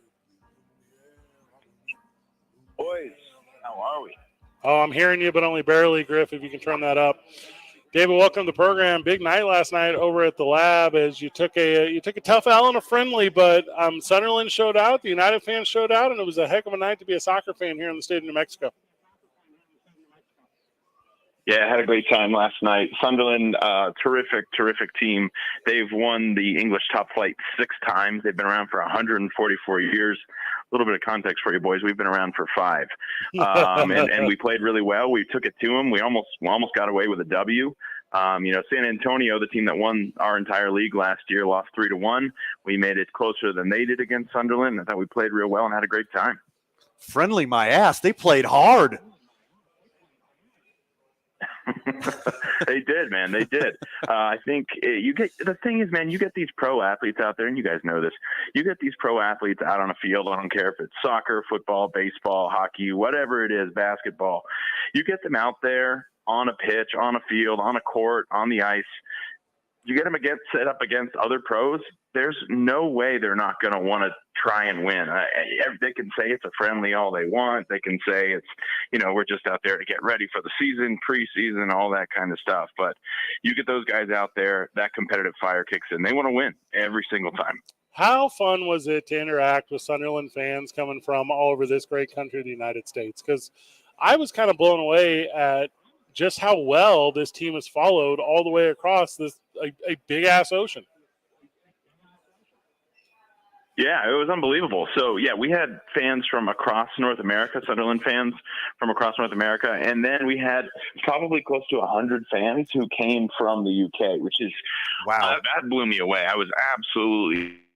Boys, how are we? Oh, I'm hearing you, but only barely, Griff, if you can turn that up. David, welcome to the program. Big night last night over at the lab as you took a tough L and a friendly, but Sunderland showed out, the United fans showed out, and it was a heck of a night to be a soccer fan here in the state of New Mexico. Yeah, I had a great time last night. Sunderland, terrific team. They've won the English top flight 6 times. They've been around for 144 years. A little bit of context for you boys. We've been around for 5. And we played really well. We took it to them. We almost got away with a W. San Antonio, the team that won our entire league last year, lost 3-1. We made it closer than they did against Sunderland. I thought we played real well and had a great time. Friendly my ass. They played hard. They did, man. They did. I think the thing is, man, you get these pro athletes out there, and you guys know this. You get these pro athletes out on a field. I don't care if it's soccer, football, baseball, hockey, whatever it is, basketball. You get them out there on a pitch, on a field, on a court, on the ice. You get them set up against other pros. There's no way they're not going to want to try and win. They can say it's a friendly all they want. They can say it's, we're just out there to get ready for the season, preseason, all that kind of stuff. But you get those guys out there, that competitive fire kicks in. They want to win every single time. How fun was it to interact with Sunderland fans coming from all over this great country, the United States? Because I was kind of blown away at just how well this team has followed all the way across this a big-ass ocean. Yeah, it was unbelievable. So, yeah, we had fans from across North America, Sunderland fans from across North America, and then we had probably close to 100 fans who came from the UK, which is – wow, that blew me away. I was absolutely –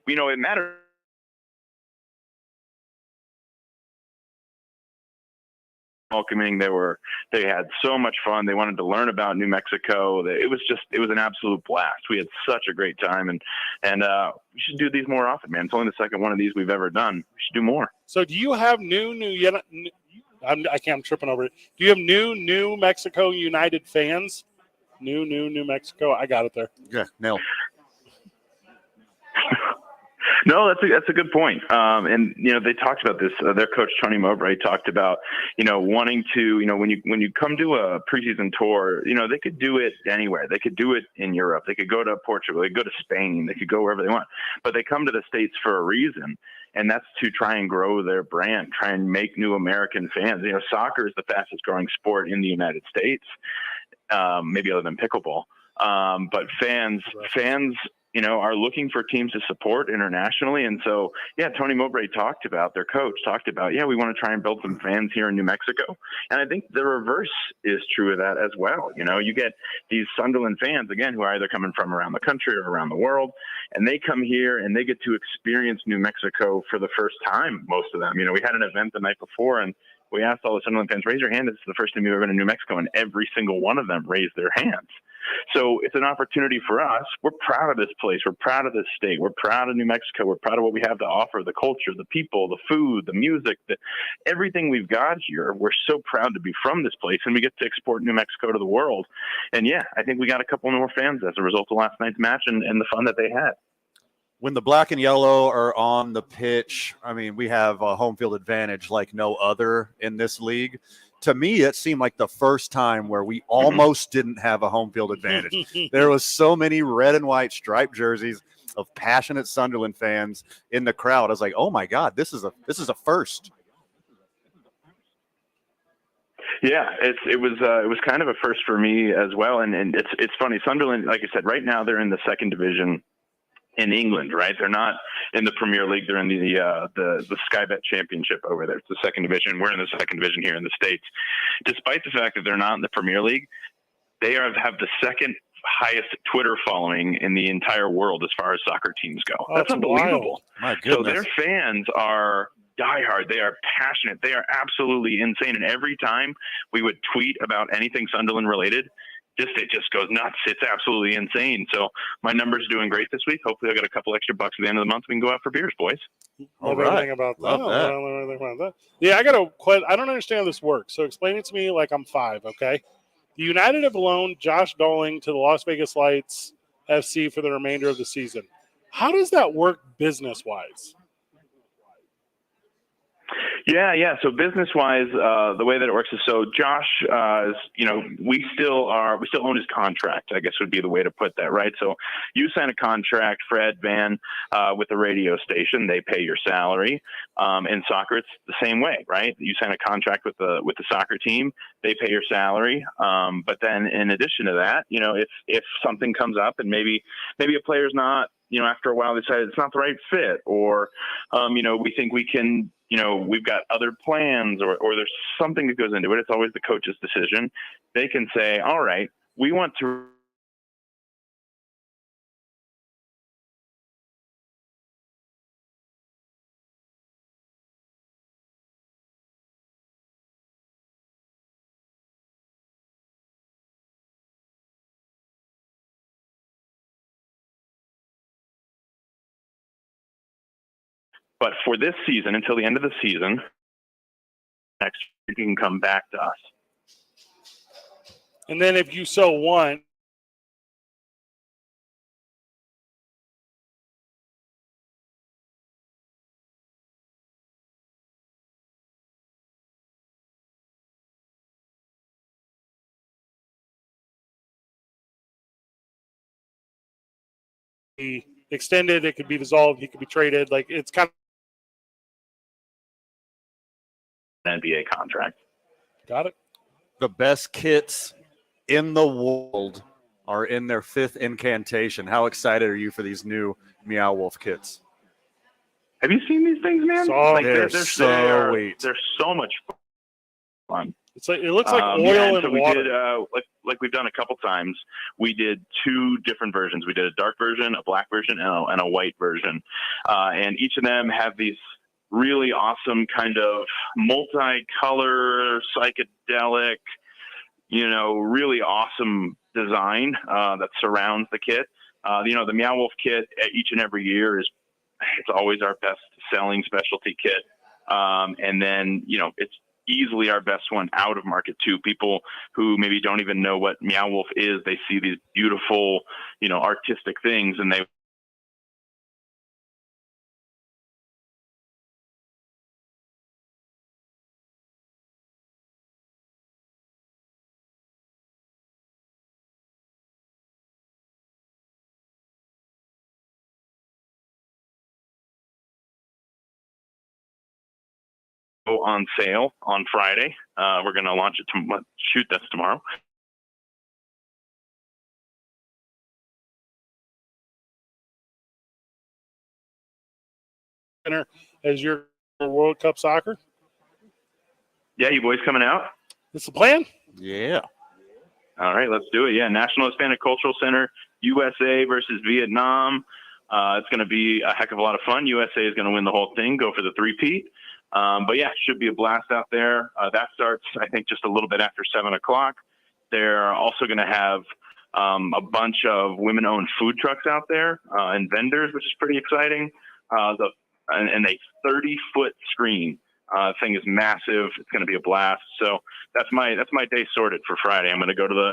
it matters. Welcoming, they had so much fun. They wanted to learn about New Mexico. It was an absolute blast. We had such a great time, and we should do these more often, man. It's only the second one of these we've ever done. We should do more. So, do you have I'm tripping over it. Do you have New Mexico United fans? New Mexico. I got it there. Yeah, nailed. No, that's a good point. And they talked about this. Their coach Tony Mowbray talked about wanting to when you come to a preseason tour, they could do it anywhere. They could do it in Europe. They could go to Portugal. They could go to Spain. They could go wherever they want. But they come to the States for a reason, and that's to try and grow their brand, try and make new American fans. Soccer is the fastest growing sport in the United States, maybe other than pickleball. But fans are looking for teams to support internationally. And so, Tony Mowbray their coach talked about, we want to try and build some fans here in New Mexico. And I think the reverse is true of that as well. You get these Sunderland fans, again, who are either coming from around the country or around the world, and they come here and they get to experience New Mexico for the first time, most of them. We had an event the night before, and we asked all the Sunderland fans, raise your hand. This is the first time you've ever been to New Mexico, and every single one of them raised their hands. So it's an opportunity for us. We're proud of this place. We're proud of this state. We're proud of New Mexico. We're proud of what we have to offer, the culture, the people, the food, the music, everything we've got here. We're so proud to be from this place, and we get to export New Mexico to the world. And, I think we got a couple more fans as a result of last night's match and the fun that they had. When the black and yellow are on the pitch, I mean, we have a home field advantage like no other in this league. To me, it seemed like the first time where we almost didn't have a home field advantage. There was so many red and white striped jerseys of passionate Sunderland fans in the crowd. I was like, oh my God, this is a first. Yeah, it was kind of a first for me as well. And it's funny. Sunderland, like I said, right now they're in the second division in England, right? They're not in the Premier League. They're in the Sky Bet Championship over there. It's the second division. We're in the second division here in the States. Despite the fact that they're not in the Premier League, they have the second highest Twitter following in the entire world as far as soccer teams go. That's unbelievable. My goodness. So their fans are diehard. They are passionate. They are absolutely insane. And every time we would tweet about anything Sunderland related, it just goes nuts. It's absolutely insane. So my number's doing great this week. Hopefully I'll get a couple extra bucks at the end of the month. We can go out for beers, boys. Love everything about that. Yeah, I don't understand how this works. So explain it to me like I'm 5, okay? The United have loaned Josh Dolling to the Las Vegas Lights FC for the remainder of the season. How does that work business-wise? Yeah. So business-wise, the way that it works is Josh, we still own his contract, I guess would be the way to put that, right? So you sign a contract, Fred, Van, with the radio station, they pay your salary. In soccer, it's the same way, right? You sign a contract with the soccer team, they pay your salary. But then in addition to that, if something comes up and maybe a player's not, after a while they decide it's not the right fit, or, we think we can, we've got other plans, or there's something that goes into it. It's always the coach's decision. They can say, all right, we want to. But for this season, until the end of the season, next year, you can come back to us. And then if you so want, be extended, it could be dissolved, he could be traded. Like, it's kind of NBA contract. Got it. The best kits in the world are in their 5th incantation. How excited are you for these new Meow Wolf kits? Have you seen these things, man? They're so sweet. They're so much fun. It's like, it looks like oil and so water. We did, like we've done a couple times, we did 2 different versions. We did a dark version, a black version, and a white version. And each of them have these really awesome kind of multicolor, psychedelic, really awesome design that surrounds the kit. The Meow Wolf kit each and every year it's always our best selling specialty kit. And then, it's easily our best one out of market too. People who maybe don't even know what Meow Wolf is, they see these beautiful, artistic things, and they go on sale on Friday. We're going to launch it that's tomorrow. As your World Cup soccer. Yeah, you boys coming out? That's the plan? Yeah. All right, let's do it. Yeah, National Hispanic Cultural Center, USA versus Vietnam. It's going to be a heck of a lot of fun. USA is going to win the whole thing, go for the 3-peat. But yeah, should be a blast out there. That starts, I think, just a little bit after 7 o'clock. They're also going to have a bunch of women-owned food trucks out there and vendors, which is pretty exciting. And a 30-foot screen. Thing is massive. It's going to be a blast. So that's my day sorted for Friday. I'm going to go to the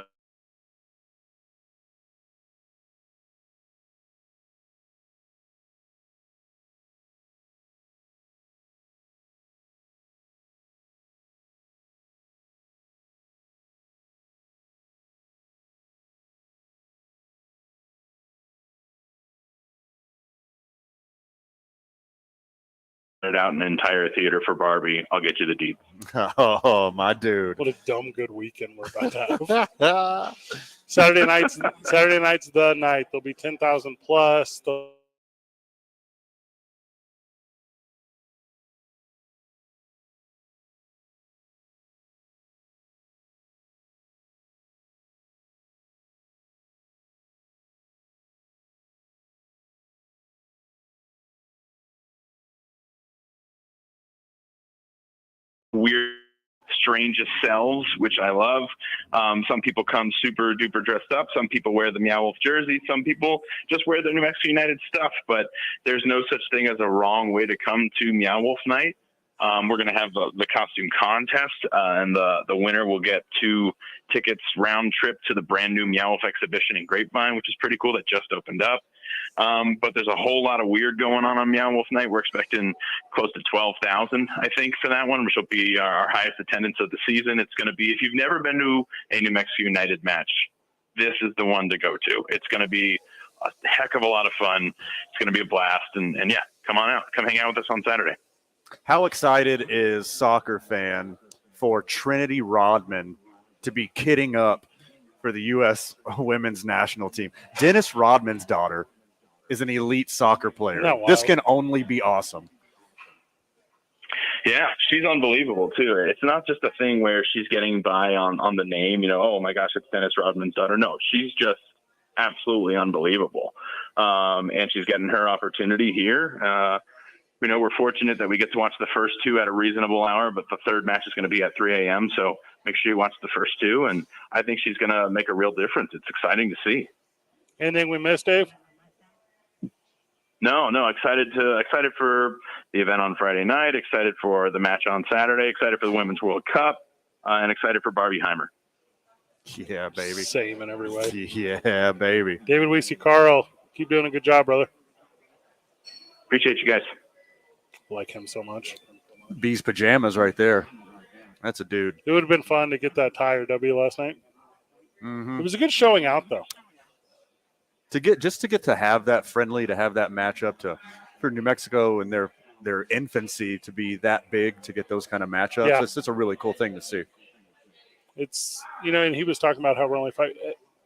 out an entire theater for Barbie. I'll get you the deets. Oh, my dude. What a dumb good weekend we're about to have. Saturday night's the night. There'll be 10,000 plus. Weird, strangest selves, which I love. Some people come super duper dressed up. Some people wear the Meow Wolf jersey. Some people just wear the New Mexico United stuff. But there's no such thing as a wrong way to come to Meow Wolf night. We're going to have the costume contest, and the winner will get 2 tickets round trip to the brand new Meow Wolf exhibition in Grapevine, which is pretty cool. That just opened up. But there's a whole lot of weird going on Meow Wolf Night. We're expecting close to 12,000, I think, for that one, which will be our highest attendance of the season. It's going to be, if you've never been to a New Mexico United match, this is the one to go to. It's going to be a heck of a lot of fun. It's going to be a blast. And yeah, come on out. Come hang out with us on Saturday. How excited is soccer fan for Trinity Rodman to be kidding up for the U.S. women's national team? Dennis Rodman's daughter is an elite soccer player. This can only be awesome. Yeah, she's unbelievable too. It's not just a thing where she's getting by on the name, oh my gosh, it's Dennis Rodman's daughter. No, she's just absolutely unbelievable. And she's getting her opportunity here. We're fortunate that we get to watch the first two at a reasonable hour, but the third match is going to be at 3 a.m. So make sure you watch the first two. And I think she's going to make a real difference. It's exciting to see. Anything we missed, Dave? No, excited for the event on Friday night, excited for the match on Saturday, excited for the Women's World Cup, and excited for Barbie Heimer. Yeah, baby. Same in every way. Yeah, baby. David Weesey, Carl, keep doing a good job, brother. Appreciate you guys. Like him so much. Bee's pajamas right there. That's a dude. It would have been fun to get that tie or W last night. Mm-hmm. It was a good showing out, though. To get to have that friendly, to have that matchup for New Mexico and their infancy to be that big, to get those kind of matchups. Yeah. It's just a really cool thing to see. It's, and he was talking about how we're only five.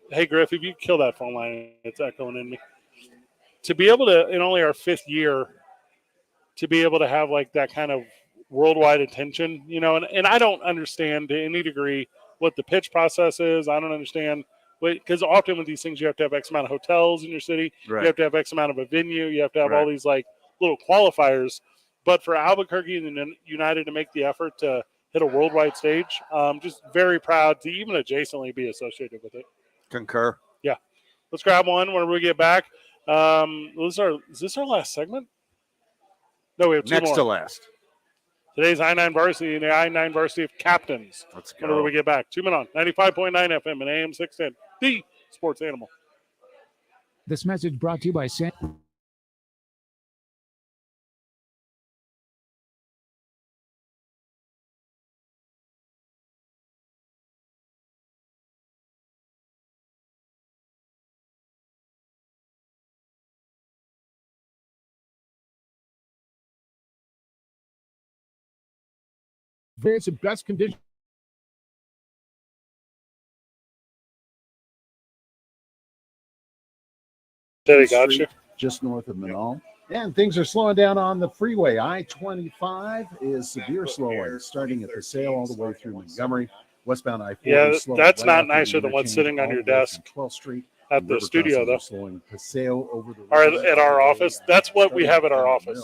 Hey, Griff, if you kill that phone line, it's echoing in me. To be able to, in only our fifth year, to be able to have like that kind of worldwide attention, and I don't understand to any degree what the pitch process is. I don't understand. Because often with these things, you have to have X amount of hotels in your city. Right. You have to have X amount of a venue. You have to have Right. all these like little qualifiers. But for Albuquerque and United to make the effort to hit a worldwide stage, just very proud to even adjacently be associated with it. Concur. Yeah. Let's grab one when we get back. Is this our last segment? No, we have two Next more. to last. Today's I-9 Varsity and the I-9 Varsity of Captains. Let's go. Whenever we get back. 2 minutes on 95.9 FM and AM 610. The Sports Animal. This message brought to you by San. Experience in best condition. They got you. Just north of Manal. And things are slowing down on the freeway. I-25 is severe slowing, starting at the Sale all the way through Montgomery. Westbound I-40. Yeah, slow that's right not after the nicer than what's interchange sitting on all your the way desk from 12th Street. at the River studio, crossings though. are slowing. Paseo over the Or river, at our office. That's what we have at our office.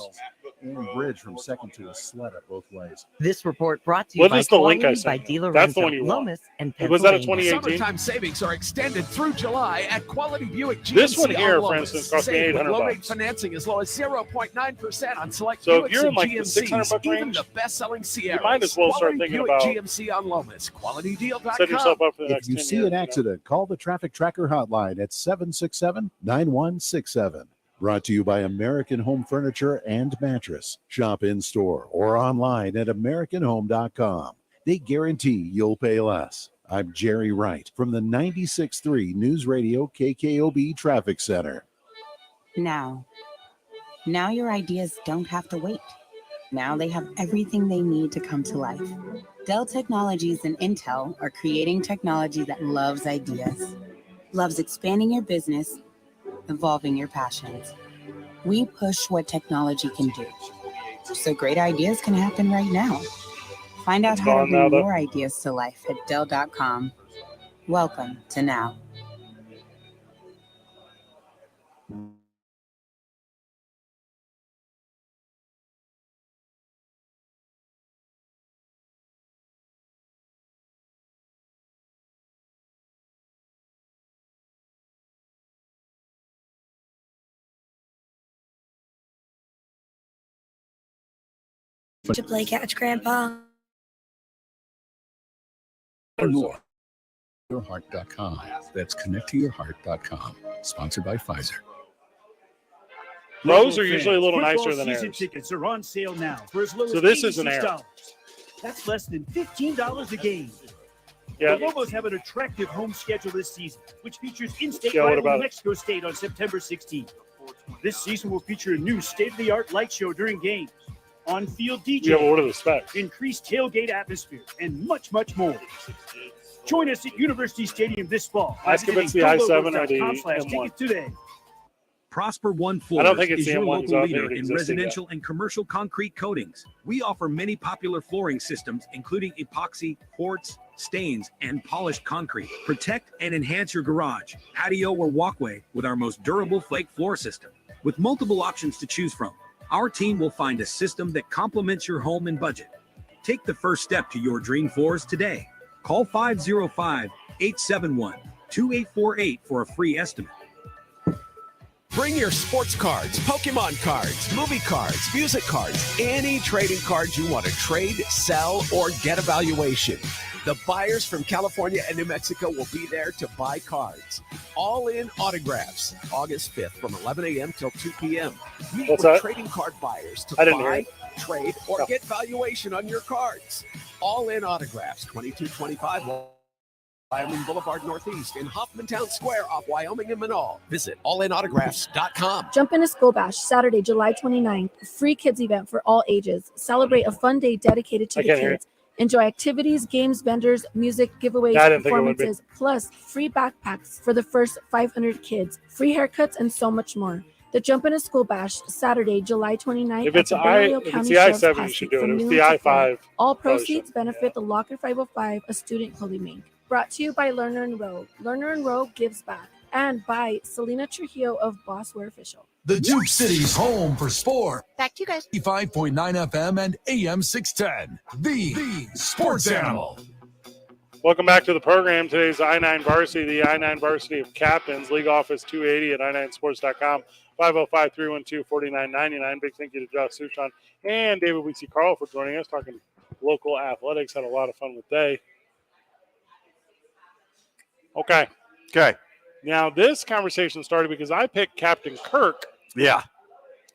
And bridge from Second to a sled up both ways. This report brought to you What by is the link I Quality by sent? Dealer That's the Rental, one you want. Lomas, and Was that a Pennsylvania. 2018? Summertime savings are extended through July at Quality Buick GMC. This one here, on for Lomas. instance, cost me Save with $800. low-rate financing as low as 0.9% on select So if Buicks you're in and like the GMCs, $600 even range, the best-selling Sierras. you might as well start Quality thinking Buick about GMC on Lomas. QualityDeal.com. set yourself up for the If next you 10 see years. an accident, call the Traffic Tracker hotline at 767-9167. Brought to you by American Home Furniture and Mattress. Shop in store or online at AmericanHome.com. They guarantee you'll pay less. I'm Jerry Wright from the 96.3 News Radio KKOB Traffic Center. Now your ideas don't have to wait. Now they have everything they need to come to life. Dell Technologies and Intel are creating technology that loves ideas, loves expanding your business, evolving your passions. We push what technology can do, so great ideas can happen right now. Find out how to bring your ideas to life at Dell.com. Welcome to Now. To play catch, Grandpa. And more. Yourheart.com. That's connecttoyourheart.com. Sponsored by Pfizer. Pros are usually a little Football nicer than season airs. tickets are on sale now for as low So as this is an air. $86. That's less than $15 a game. Yeah. The Lobos have an attractive home schedule this season, which features in-state Yeah, what rival about New it? Mexico State on September 16th. This season will feature a new state-of-the-art light show during games, on-field DJ, Yeah, but what are the specs? increased tailgate atmosphere, and much, much more. Join us at University Stadium this fall. by Ask if it's visiting the I-7 or the golobos.com/tickets today. Prosper One Floors I don't think it's is the your M1s. local I don't think leader it in exists yet. residential and commercial concrete coatings. We offer many popular flooring systems, including epoxy, quartz, stains, and polished concrete. Protect and enhance your garage, patio, or walkway with our most durable flake floor system. With multiple options to choose from, our team will find a system that complements your home and budget. Take the first step to your dream floors today. Call 505-871-2848 for a free estimate. Bring your sports cards, Pokemon cards, movie cards, music cards, any trading cards you want to trade, sell, or get a valuation. The buyers from California and New Mexico will be there to buy cards. All in autographs, August 5th from 11 a.m. till 2 p.m. Meet What's with that? trading card buyers to I didn't hear buy, it. trade, or No. get valuation on your cards. All in autographs, 2225 Wyoming Boulevard Northeast in Hoffmantown Square off Wyoming and Manal. Visit allinautographs.com. Jump into School Bash Saturday, July 29th, a free kids event for all ages. Celebrate a fun day dedicated to I the can't hear kids. Enjoy activities, games, vendors, music, giveaways, I didn't think it would be. performances, plus free backpacks for the first 500 kids, free haircuts, and so much more. The Jump into School Bash Saturday, July 29th. If it's at the I, Bernalillo if it's County the Sheriff's I-7, you Posse should do it. from If it's noon the to 4. I-5. All probably proceeds benefit the Locker 505, a student clothing bank. Brought to you by Lerner and Rowe. Lerner and Rowe gives back. And by Selena Trujillo of Bosswear Official. The Duke City's home for sport. Back to you guys. 5.9 FM and AM 610. The Sports Animal. Welcome back to the program. Today's I-9 Varsity, the I-9 Varsity of Captains. League Office 280 at i9sports.com. 505-312-4999. Big thank you to Josh Suchon and David Weeksy Carl for joining us, talking local athletics. Had a lot of fun with they. Okay. Now, this conversation started because I picked Captain Kirk. Yeah.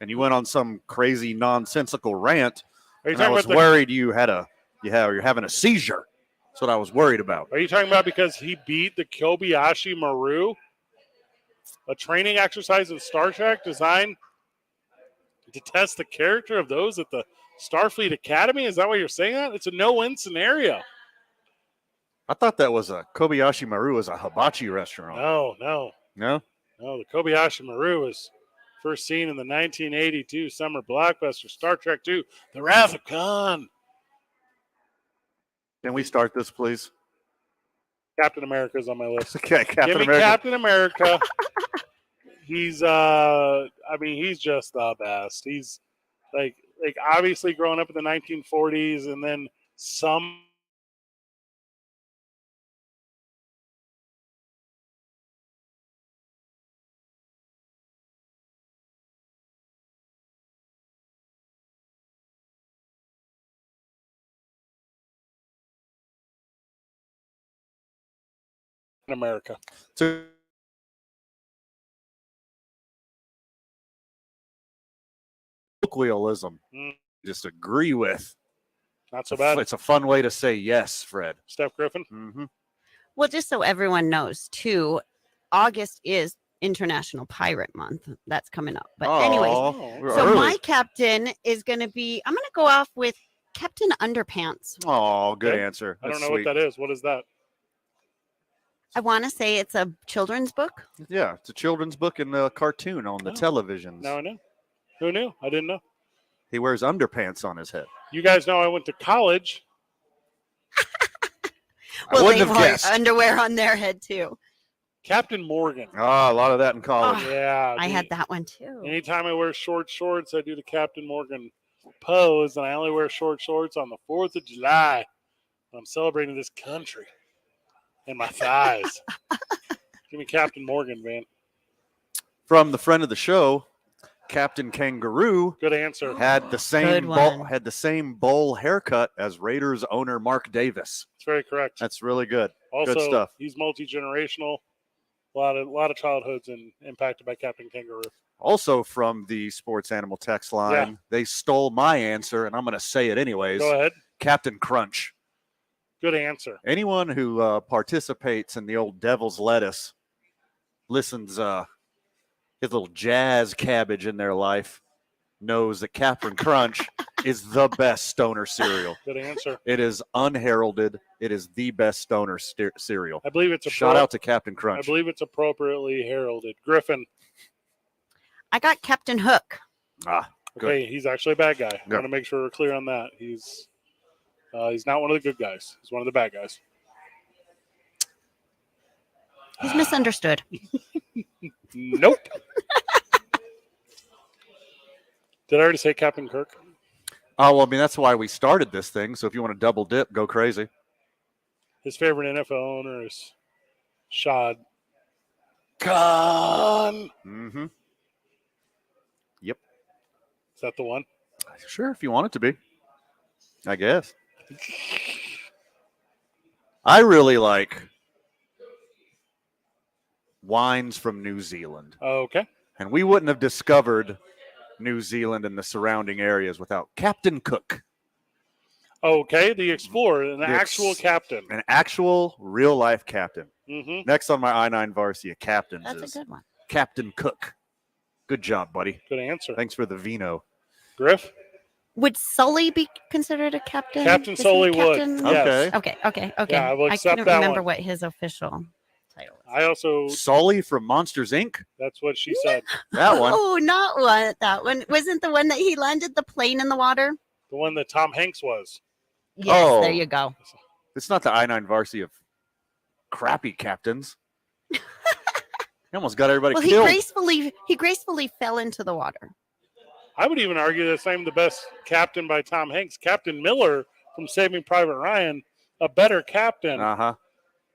And you went on some crazy nonsensical rant. Are you And I talking was about worried you're having a seizure. That's what I was worried about. Are you talking about because he beat the Kobayashi Maru, a training exercise in Star Trek designed to test the character of those at the Starfleet Academy? Is that what you're saying? That it's a no-win scenario. I thought that was a Kobayashi Maru was a hibachi restaurant. No. No? No, the Kobayashi Maru was first seen in the 1982 summer blockbuster Star Trek II, The Wrath of Khan. Can we start this, please? Captain America's on my list. Okay, Give me Captain America. He's he's just the best. He's like obviously growing up in the 1940s and then some in America. Colloquialism. Just agree with. Not so bad. It's a fun way to say yes, Fred. Steph Griffin. Mm-hmm. Well, just so everyone knows, too, August is International Pirate Month. That's coming up. But anyways, we're so early. my captain is going to be, I'm going to go off with Captain Underpants. Oh, good Okay. answer. I don't That's know sweet. what that is. What is that? I want to say it's a children's book. Yeah, it's a children's book and a cartoon on the televisions. Now I know. Who knew? I didn't know. He wears underpants on his head. You guys know I went to college. Well, wouldn't they have wore guessed. underwear on their head, too. Captain Morgan. Ah, a lot of that in college. Yeah. I had that one, too. Anytime I wear short shorts, I do the Captain Morgan pose, and I only wear short shorts on the 4th of July when I'm celebrating this country and my thighs. Give me Captain Morgan, man. From the friend of the show, Captain Kangaroo. Good answer. Had the same bowl haircut as Raiders owner Mark Davis. That's very correct. That's really good. Also, good stuff. he's multi-generational. A lot of childhoods and impacted by Captain Kangaroo. Also from the Sports Animal text line, they stole my answer, and I'm going to say it anyways. Go ahead. Captain Crunch. Good answer. Anyone who participates in the old Devil's Lettuce, listens, his little jazz cabbage in their life, knows that Captain Crunch is the best stoner cereal. Good answer. It is unheralded. It is the best stoner cereal. I believe it's shout out to Captain Crunch. I believe it's appropriately heralded. Griffin. I got Captain Hook. Okay, he's actually a bad guy. I want to make sure we're clear on that. He's not one of the good guys. He's one of the bad guys. He's misunderstood. Nope. Did I already say Captain Kirk? Oh, well, I mean, that's why we started this thing. So if you want to double dip, go crazy. His favorite NFL owner is Shad Khan. Mm-hmm. Yep. Is that the one? Sure, if you want it to be. I guess. I really like wines from New Zealand. Okay. And we wouldn't have discovered New Zealand and the surrounding areas without Captain Cook. Okay, the explorer, an actual captain. An actual real-life captain. Mm-hmm. Next on my I-9 varsity of captains That's is a good one. Captain Cook. Good job, buddy. Good answer. Thanks for the vino. Griff? Would Sully be considered a captain? Captain Is he Sully captain? would. Yes. Okay. Yeah, I will accept couldn't that remember one. what his official title was. I also. Sully from Monsters, Inc.? That's what she said. That one. Oh, not one. That one. Wasn't the one that he landed the plane in the water? The one that Tom Hanks was. Yes, there you go. It's not the I-9 varsity of crappy captains. He almost got everybody Well, killed. he gracefully fell into the water. I would even argue that I'm the best captain by Tom Hanks. Captain Miller from Saving Private Ryan, a better captain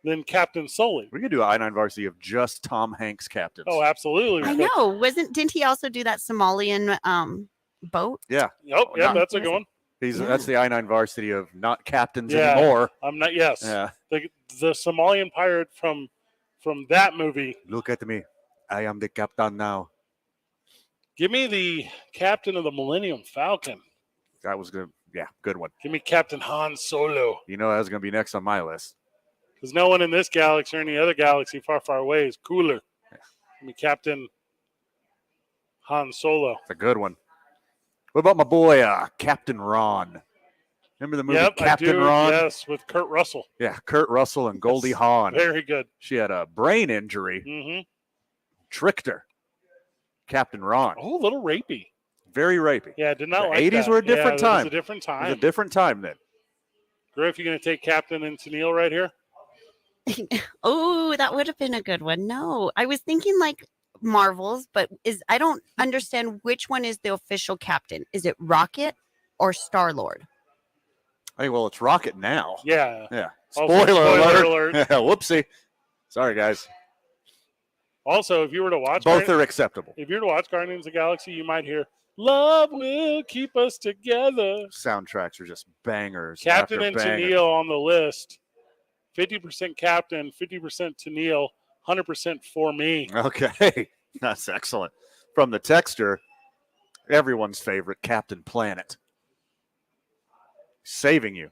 than Captain Sully. We could do an I-9 varsity of just Tom Hanks captains. Oh, absolutely. I know. Didn't he also do that Somalian boat? Yeah. Yep, that's a good one. That's the I-9 varsity of not captains Yeah, anymore. I'm not. Yes. Yeah. The Somalian pirate from that movie. Look at me. I am the captain now. Give me the captain of the Millennium Falcon. That was good. Yeah, good one. Give me Captain Han Solo. You know that was going to be next on my list. Because no one in this galaxy or any other galaxy far, far away is cooler. Give me Captain Han Solo. It's a good one. What about my boy, Captain Ron? Remember the movie Captain I do, Ron? Yes, with Kurt Russell. Yeah, Kurt Russell and Goldie Hawn. Very good. She had a brain injury. Mm-hmm. Tricked her. Captain Ron. Oh, a little rapey. Very rapey. Yeah, I did not The like 80s that. were a different Yeah, time. It was a different time. It was a different time then. Griff, you going to take Captain and Tennille right here? Oh, that would have been a good one. No, I was thinking like Marvels, but I don't understand which one is the official captain. Is it Rocket or Star-Lord? Hey, well, it's Rocket now. Yeah. Yeah. Also, Spoiler alert. Whoopsie. Sorry, guys. Also, if you were to watch Both are acceptable. If you were to watch Guardians of the Galaxy, you might hear "Love will keep us together." Soundtracks are just bangers. Captain after and bangers. Tennille on the list. 50% Captain, 50% Tennille, 100% for me. Okay. That's excellent. From the texter, everyone's favorite, Captain Planet. Saving you.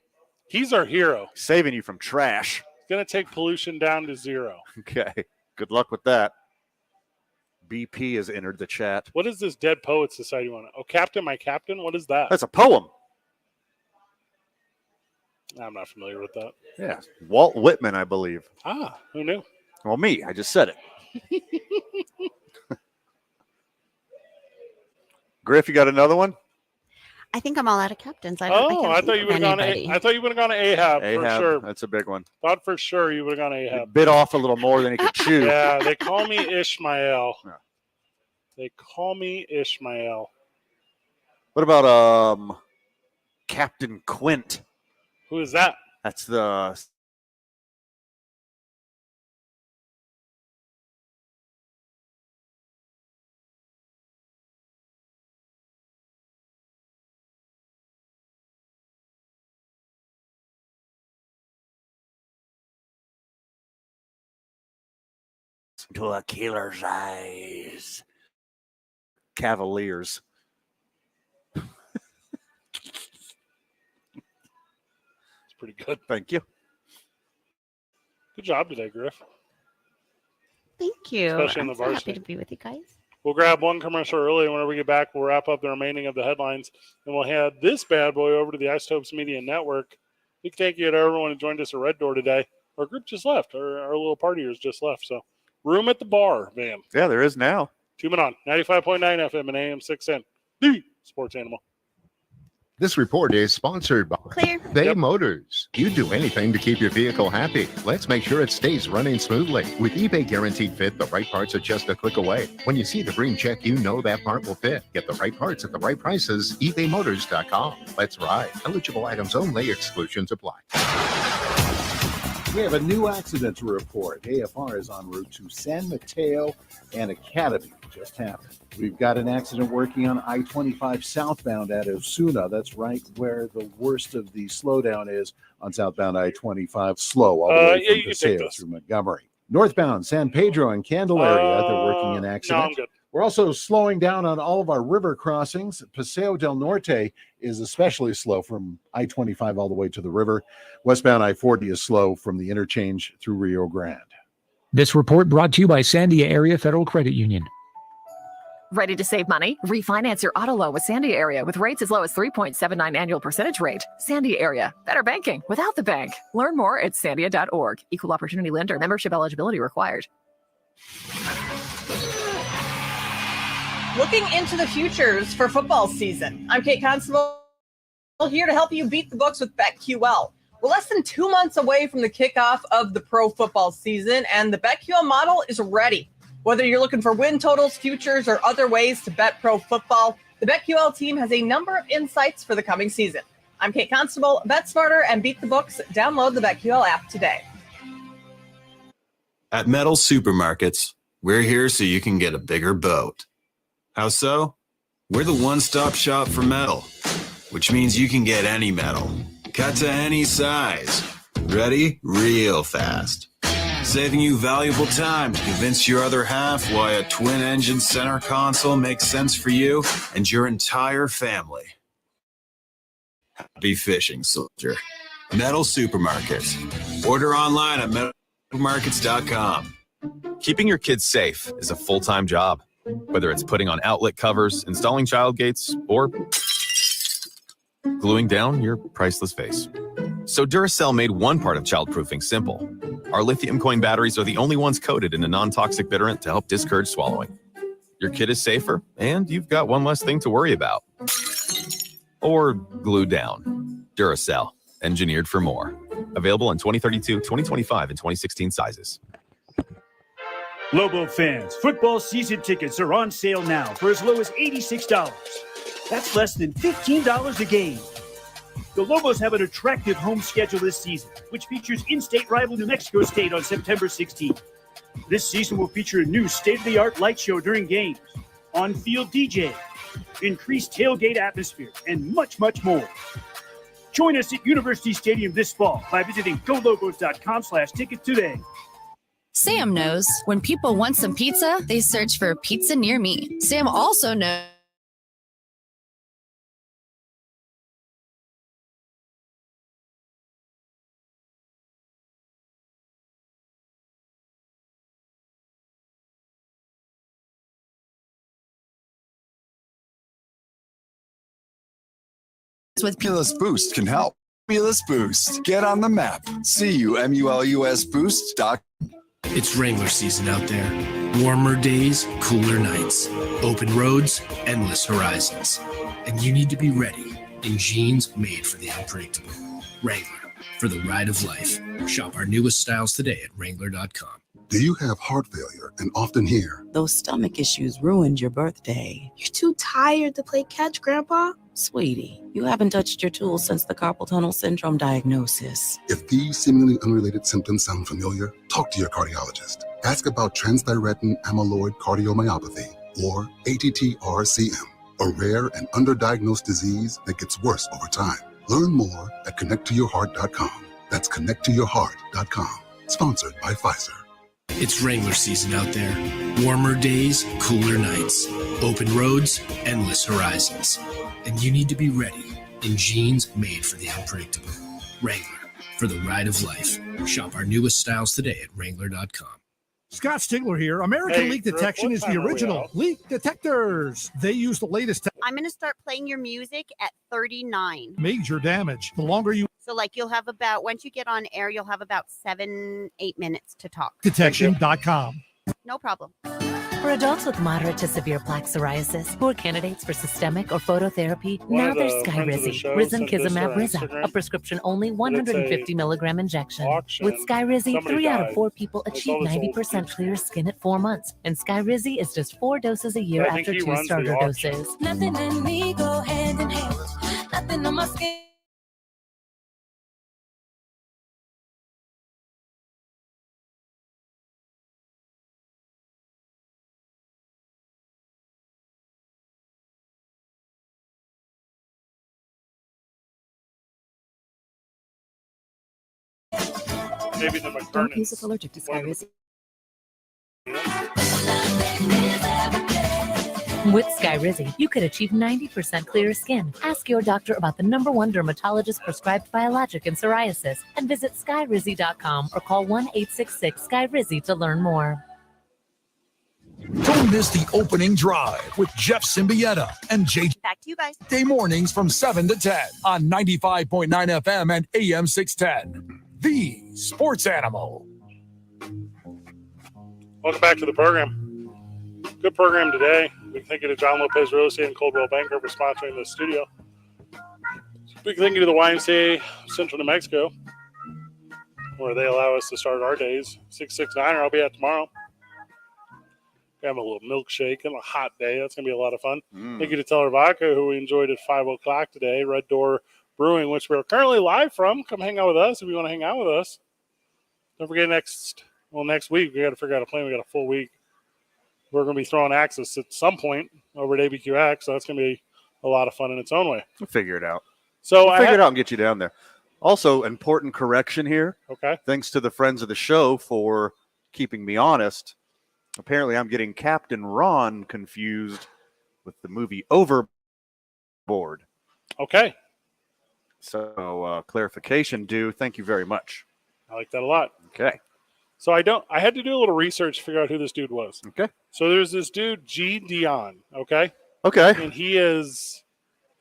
He's our hero. Saving you from trash. He's going to take pollution down to zero. Okay. Good luck with that. BP has entered the chat. What is this Dead Poets Society one? Oh, Captain, my Captain? What is that? That's a poem. I'm not familiar with that. Yeah. Walt Whitman, I believe. Ah, who knew? Well, me. I just said it. Griff, you got another one? I think I'm all out of captains. I can't thought you would have gone. I thought you would have gone to Ahab for sure. That's a big one. Thought for sure you would have gone to Ahab. Bit off a little more than he could chew. Yeah, they call me Ishmael. Yeah. They call me Ishmael. What about Captain Quint? Who is that? That's the to a killer's eyes. Cavaliers. It's pretty good. Thank you. Good job today, Griff. Thank you. Especially in I'm the so happy varsity. to be with you guys. We'll grab one commercial early, and whenever we get back, we'll wrap up the remaining of the headlines, and we'll head this bad boy over to the Isotopes Media Network. Big thank you to everyone who joined us at Red Door today. Our group just left. Our little partiers just left. So, room at the bar, Van. Yeah, there is now. 2 men on 95.9 FM and AM 610. The Sports Animal. This report is sponsored by Clear. Bay Motors. You do anything to keep your vehicle happy. Let's make sure it stays running smoothly. With eBay Guaranteed Fit, the right parts are just a click away. When you see the green check, you know that part will fit. Get the right parts at the right prices. ebaymotors.com. Let's ride. Eligible items only. Exclusions apply. We have a new accident to report. AFR is en route to San Mateo and Academy. Just happened. We've got an accident working on I-25 southbound at Osuna. That's right where the worst of the slowdown is on southbound I-25. Slow all the way from Paseo through Montgomery. Northbound San Pedro and Candelaria, they're working an accident. No, I'm good. We're also slowing down on all of our river crossings. Paseo del Norte is especially slow from I-25 all the way to the river. Westbound I-40 is slow from the interchange through Rio Grande. This report brought to you by Sandia Area Federal Credit Union. Ready to save money? Refinance your auto loan with Sandia Area with rates as low as 3.79 annual percentage rate. Sandia Area. Better banking without the bank. Learn more at sandia.org. Equal opportunity lender. Membership eligibility required. Looking into the futures for football season. I'm Kate Constable, here to help you beat the books with BetQL. We're less than 2 months away from the kickoff of the pro football season, and the BetQL model is ready. Whether you're looking for win totals, futures, or other ways to bet pro football, the BetQL team has a number of insights for the coming season. I'm Kate Constable. Bet smarter and beat the books. Download the BetQL app today. At Metal Supermarkets, we're here so you can get a bigger boat. How so? We're the one-stop shop for metal, which means you can get any metal, cut to any size, ready real fast, saving you valuable time to convince your other half why a twin-engine center console makes sense for you and your entire family. Happy fishing, soldier. Metal Supermarkets. Order online at metalsupermarkets.com. Keeping your kids safe is a full-time job. Whether it's putting on outlet covers, installing child gates, or gluing down your priceless face. So Duracell made one part of childproofing simple. Our lithium coin batteries are the only ones coated in a non-toxic bitterant to help discourage swallowing. Your kid is safer, and you've got one less thing to worry about. Or glue down. Duracell, engineered for more. Available in 2032, 2025, and 2016 sizes. Lobo fans, football season tickets are on sale now for as low as $86. That's less than $15 a game. The Lobos have an attractive home schedule this season, which features in-state rival New Mexico State on September 16th. This season will feature a new state-of-the-art light show during games, on-field DJ, increased tailgate atmosphere, and much, much more. Join us at University Stadium this fall by visiting golobos.com/tickets today. Sam knows when people want some pizza, they search for pizza near me. Sam also knows with Cumulus Boost can help. Cumulus Boost. Get on the map. CUMULUSBoost.com. It's Wrangler season out there. Warmer days, cooler nights, open roads, endless horizons. And you need to be ready in jeans made for the unpredictable. Wrangler, for the ride of life. Shop our newest styles today at Wrangler.com. Do you have heart failure and often hear, "Those stomach issues ruined your birthday"? You're too tired to play catch, Grandpa? Sweetie, you haven't touched your tools since the carpal tunnel syndrome diagnosis. if these seemingly unrelated symptoms sound familiar, talk to your cardiologist. Ask about transthyretin amyloid cardiomyopathy, or ATTR-CM, a rare and underdiagnosed disease that gets worse over time. Learn more at connecttoyourheart.com. That's connecttoyourheart.com. Sponsored by Pfizer. It's Wrangler season out there. Warmer days, cooler nights. Open roads, endless horizons. And you need to be ready in jeans made for the unpredictable. Wrangler, for the ride of life. Shop our newest styles today at Wrangler.com. Scott Stigler here. American Leak Detection is the original leak detectors. They use the latest I'm going to start playing your music at 39. major damage. The longer you So, like, you'll have about, once you get on air, you'll have about 7-8 minutes to talk. detection.com. No problem. For adults with moderate to severe plaque psoriasis who are candidates for systemic or phototherapy, now there's Skyrizi, Risankizumab Riza, a prescription-only 150 milligram injection. With Skyrizi, 3 out of 4 people achieve 90% clear skin at 4 months, and Skyrizi is just 4 doses a year after 2 starter doses. Nothing in me go hand in hand. Nothing on my skin. Maybe the Don't use McBurnens. if allergic to Skyrizi. With Skyrizi, you could achieve 90% clearer skin. Ask your doctor about the #1 dermatologist prescribed biologic in psoriasis and visit Skyrizi.com or call 1-866-SKYRIZI to learn more. Don't miss the opening drive with Jeff Symbieta and JJ. Back to you guys. Day mornings from 7 to 10 on 95.9 FM and AM 610. The Sports Animal. Welcome back to the program. Good program today. Big thank you to John Lopez Real Estate and Coldwell Banker for sponsoring the studio. Big thank you to the YMCA Central New Mexico, where they allow us to start our days. 669er, I'll be at tomorrow. Have a little milkshake and a hot day. That's going to be a lot of fun. Thank you to Teller Vodka, who we enjoyed at 5 o'clock today. Red Door Brewing, which we're currently live from. Come hang out with us if you want to hang out with us. Don't forget next week, we got to figure out a plan. We got a full week. We're going to be throwing Axis at some point over at ABQX, so that's going to be a lot of fun in its own way. We'll figure it out. So we'll figure it out and get you down there. Also, important correction here. Okay. Thanks to the friends of the show for keeping me honest. Apparently, I'm getting Captain Ron confused with the movie Overboard. Okay. So, clarification due. Thank you very much. I like that a lot. Okay. So I had to do a little research to figure out who this dude was. Okay. So there's this dude, G. Dion, okay? Okay. And his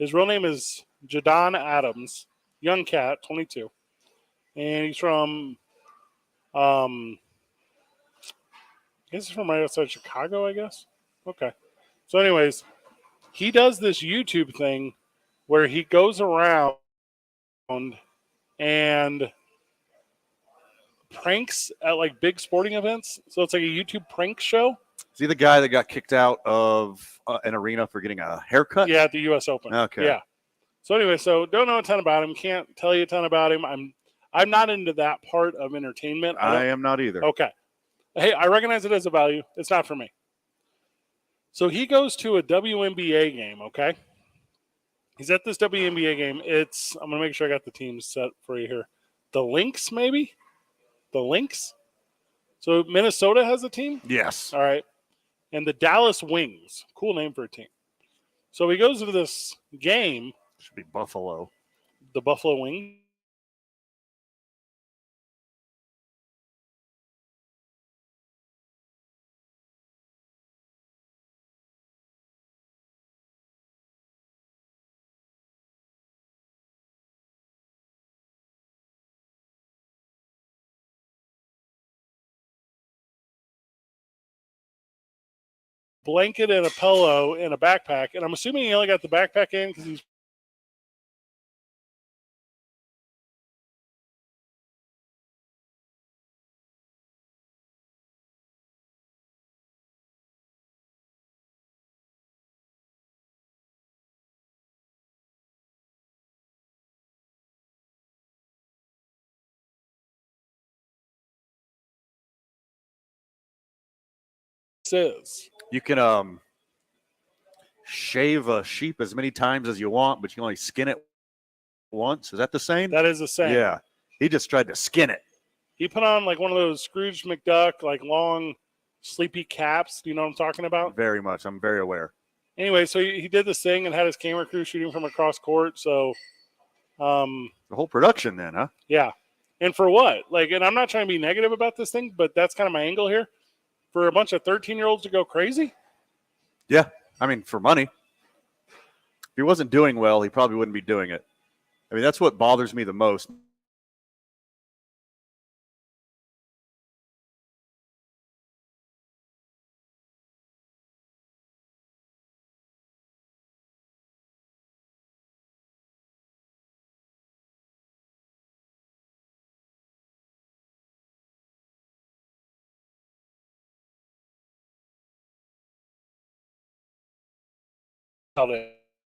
real name is Jadon Adams, young cat, 22. And he's from, I guess he's from right outside Chicago, I guess. Okay. So anyways, he does this YouTube thing where he goes around and pranks at like big sporting events. So it's like a YouTube prank show. Is he the guy that got kicked out of an arena for getting a haircut? Yeah, at the U.S. Open. Okay. Yeah. So anyway, so don't know a ton about him. Can't tell you a ton about him. I'm not into that part of entertainment. I am not either. Okay. Hey, I recognize it as a value. It's not for me. So he goes to a WNBA game, okay? He's at this WNBA game. I'm going to make sure I got the teams set for you here. The Lynx, maybe? The Lynx? So Minnesota has a team? Yes. All right. And the Dallas Wings. Cool name for a team. So he goes to this game. Should be Buffalo. The Buffalo Wings. Blanket and a pillow and a backpack. And I'm assuming he only got the backpack in because he's is. You can shave a sheep as many times as you want, but you can only skin it once. Is that the same? That is the same. Yeah. He just tried to skin it. He put on like one of those Scrooge McDuck, like long sleepy caps. Do you know what I'm talking about? Very much. I'm very aware. anyway, so he did this thing and had his camera crew shooting from across court. So the whole production then, huh? Yeah. And for what? Like, and I'm not trying to be negative about this thing, but that's kind of my angle here. For a bunch of 13-year-olds to go crazy? Yeah. I mean, for money. If he wasn't doing well, he probably wouldn't be doing it. I mean, that's what bothers me the most.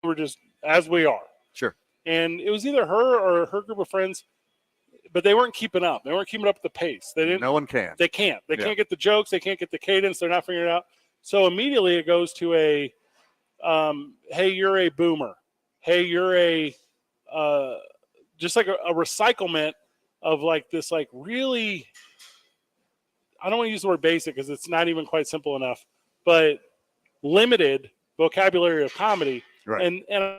We're just as we are. Sure. And it was either her or her group of friends, but they weren't keeping up. They weren't keeping up with the pace. They didn't. No one can. They can't. They can't get the jokes. They can't get the cadence. They're not figuring it out. So immediately it goes to a, hey, you're a boomer. Hey, you're a, just like a recyclement of like this, like really, I don't want to use the word basic because it's not even quite simple enough, but limited vocabulary of comedy. Right. And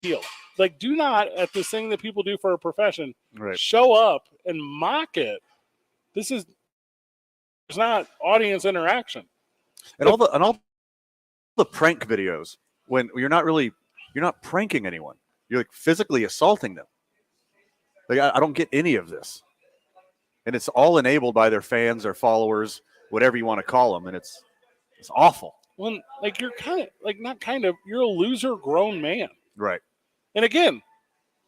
deal. Like, do not, at this thing that people do for a profession, show up and mock it. There's not audience interaction. And all the prank videos when you're not pranking anyone. You're like physically assaulting them. Like I don't get any of this. And it's all enabled by their fans, their followers, whatever you want to call them, and it's awful. Well, like you're you're a loser grown man. Right. And again,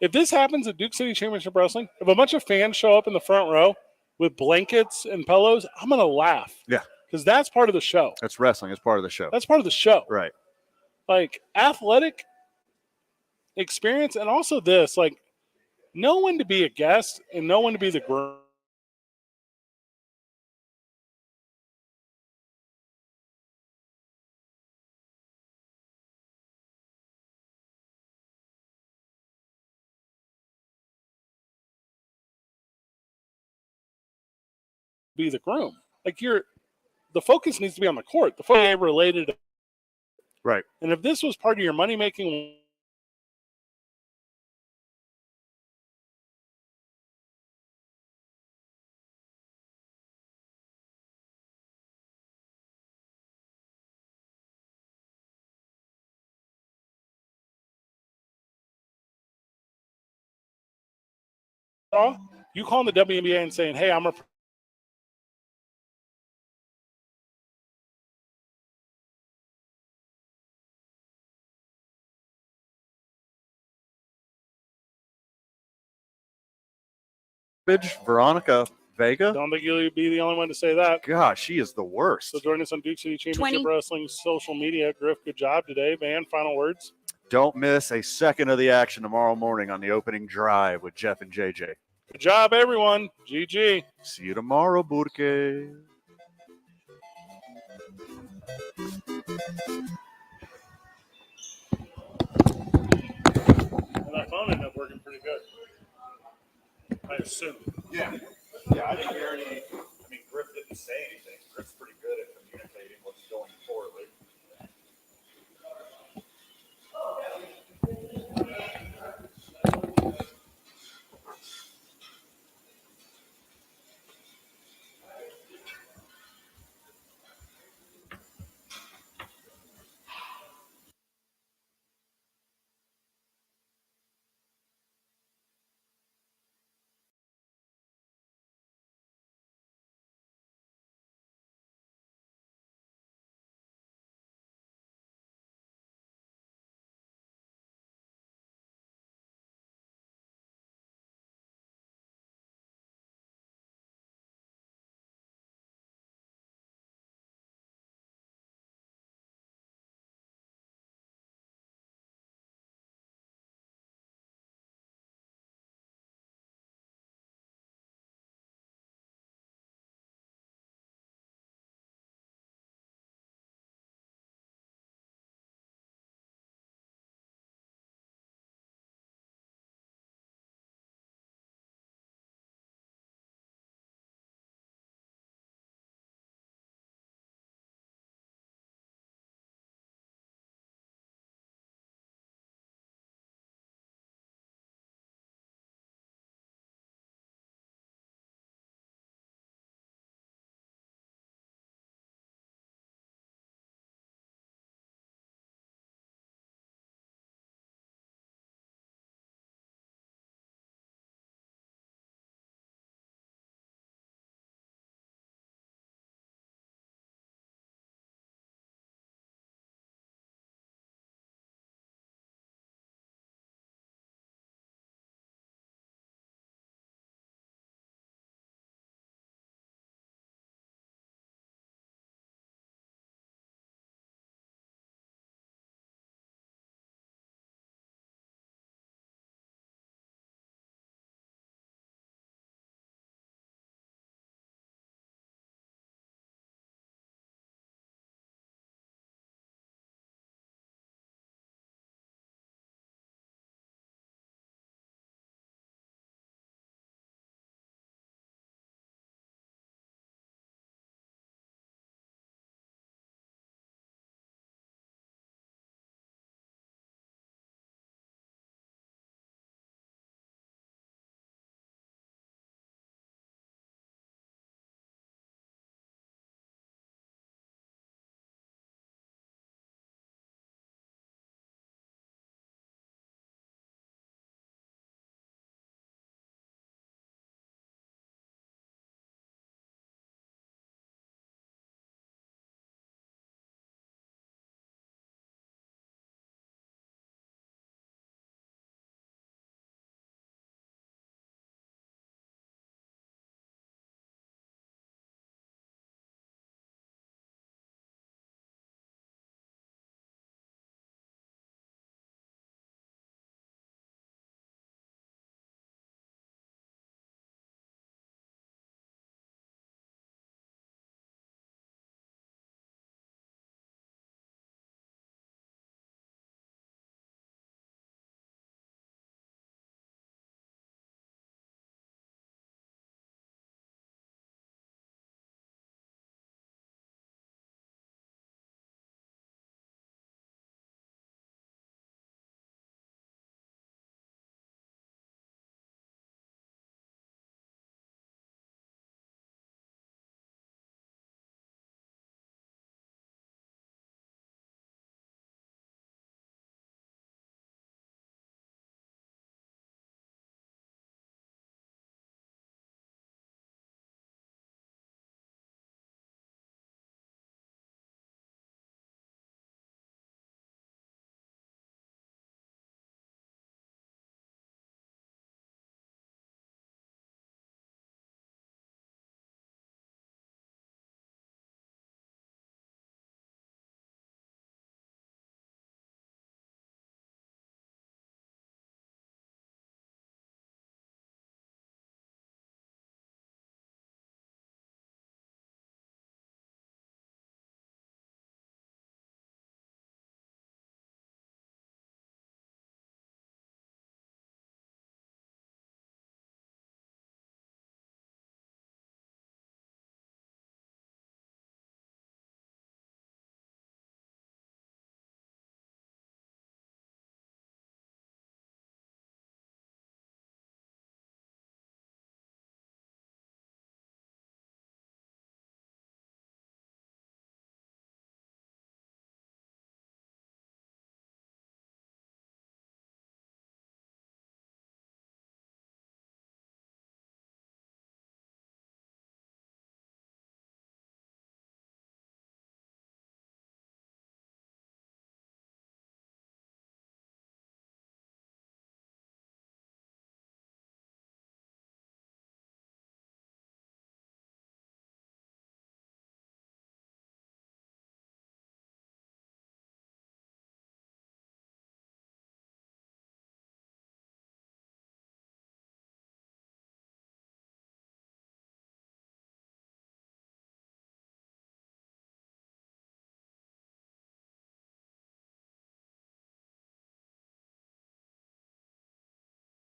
if this happens at Duke City Championship Wrestling, if a bunch of fans show up in the front row with blankets and pillows, I'm going to laugh. Yeah. Because that's part of the show. That's wrestling. It's part of the show. That's part of the show. Right. Like athletic experience and also this, like know when to be a guest and know when to be the groom. Be the groom. Like the focus needs to be on the court. The focus related. Right. And if this was part of your money making, you calling the WNBA and saying, "Hey, I'm a." Veronica Vega. Don't think you'll be the only one to say that. Gosh, she is the worst. So join us on Duke City Championship Wrestling social media. Griff, good job today, man. Final words. Don't miss a second of the action tomorrow morning on the opening drive with Jeff and JJ. Good job, everyone. GG. See you tomorrow, Burke. That phone ended up working pretty good. I assume. Yeah. Yeah, I didn't hear any. I mean, Griff didn't say anything.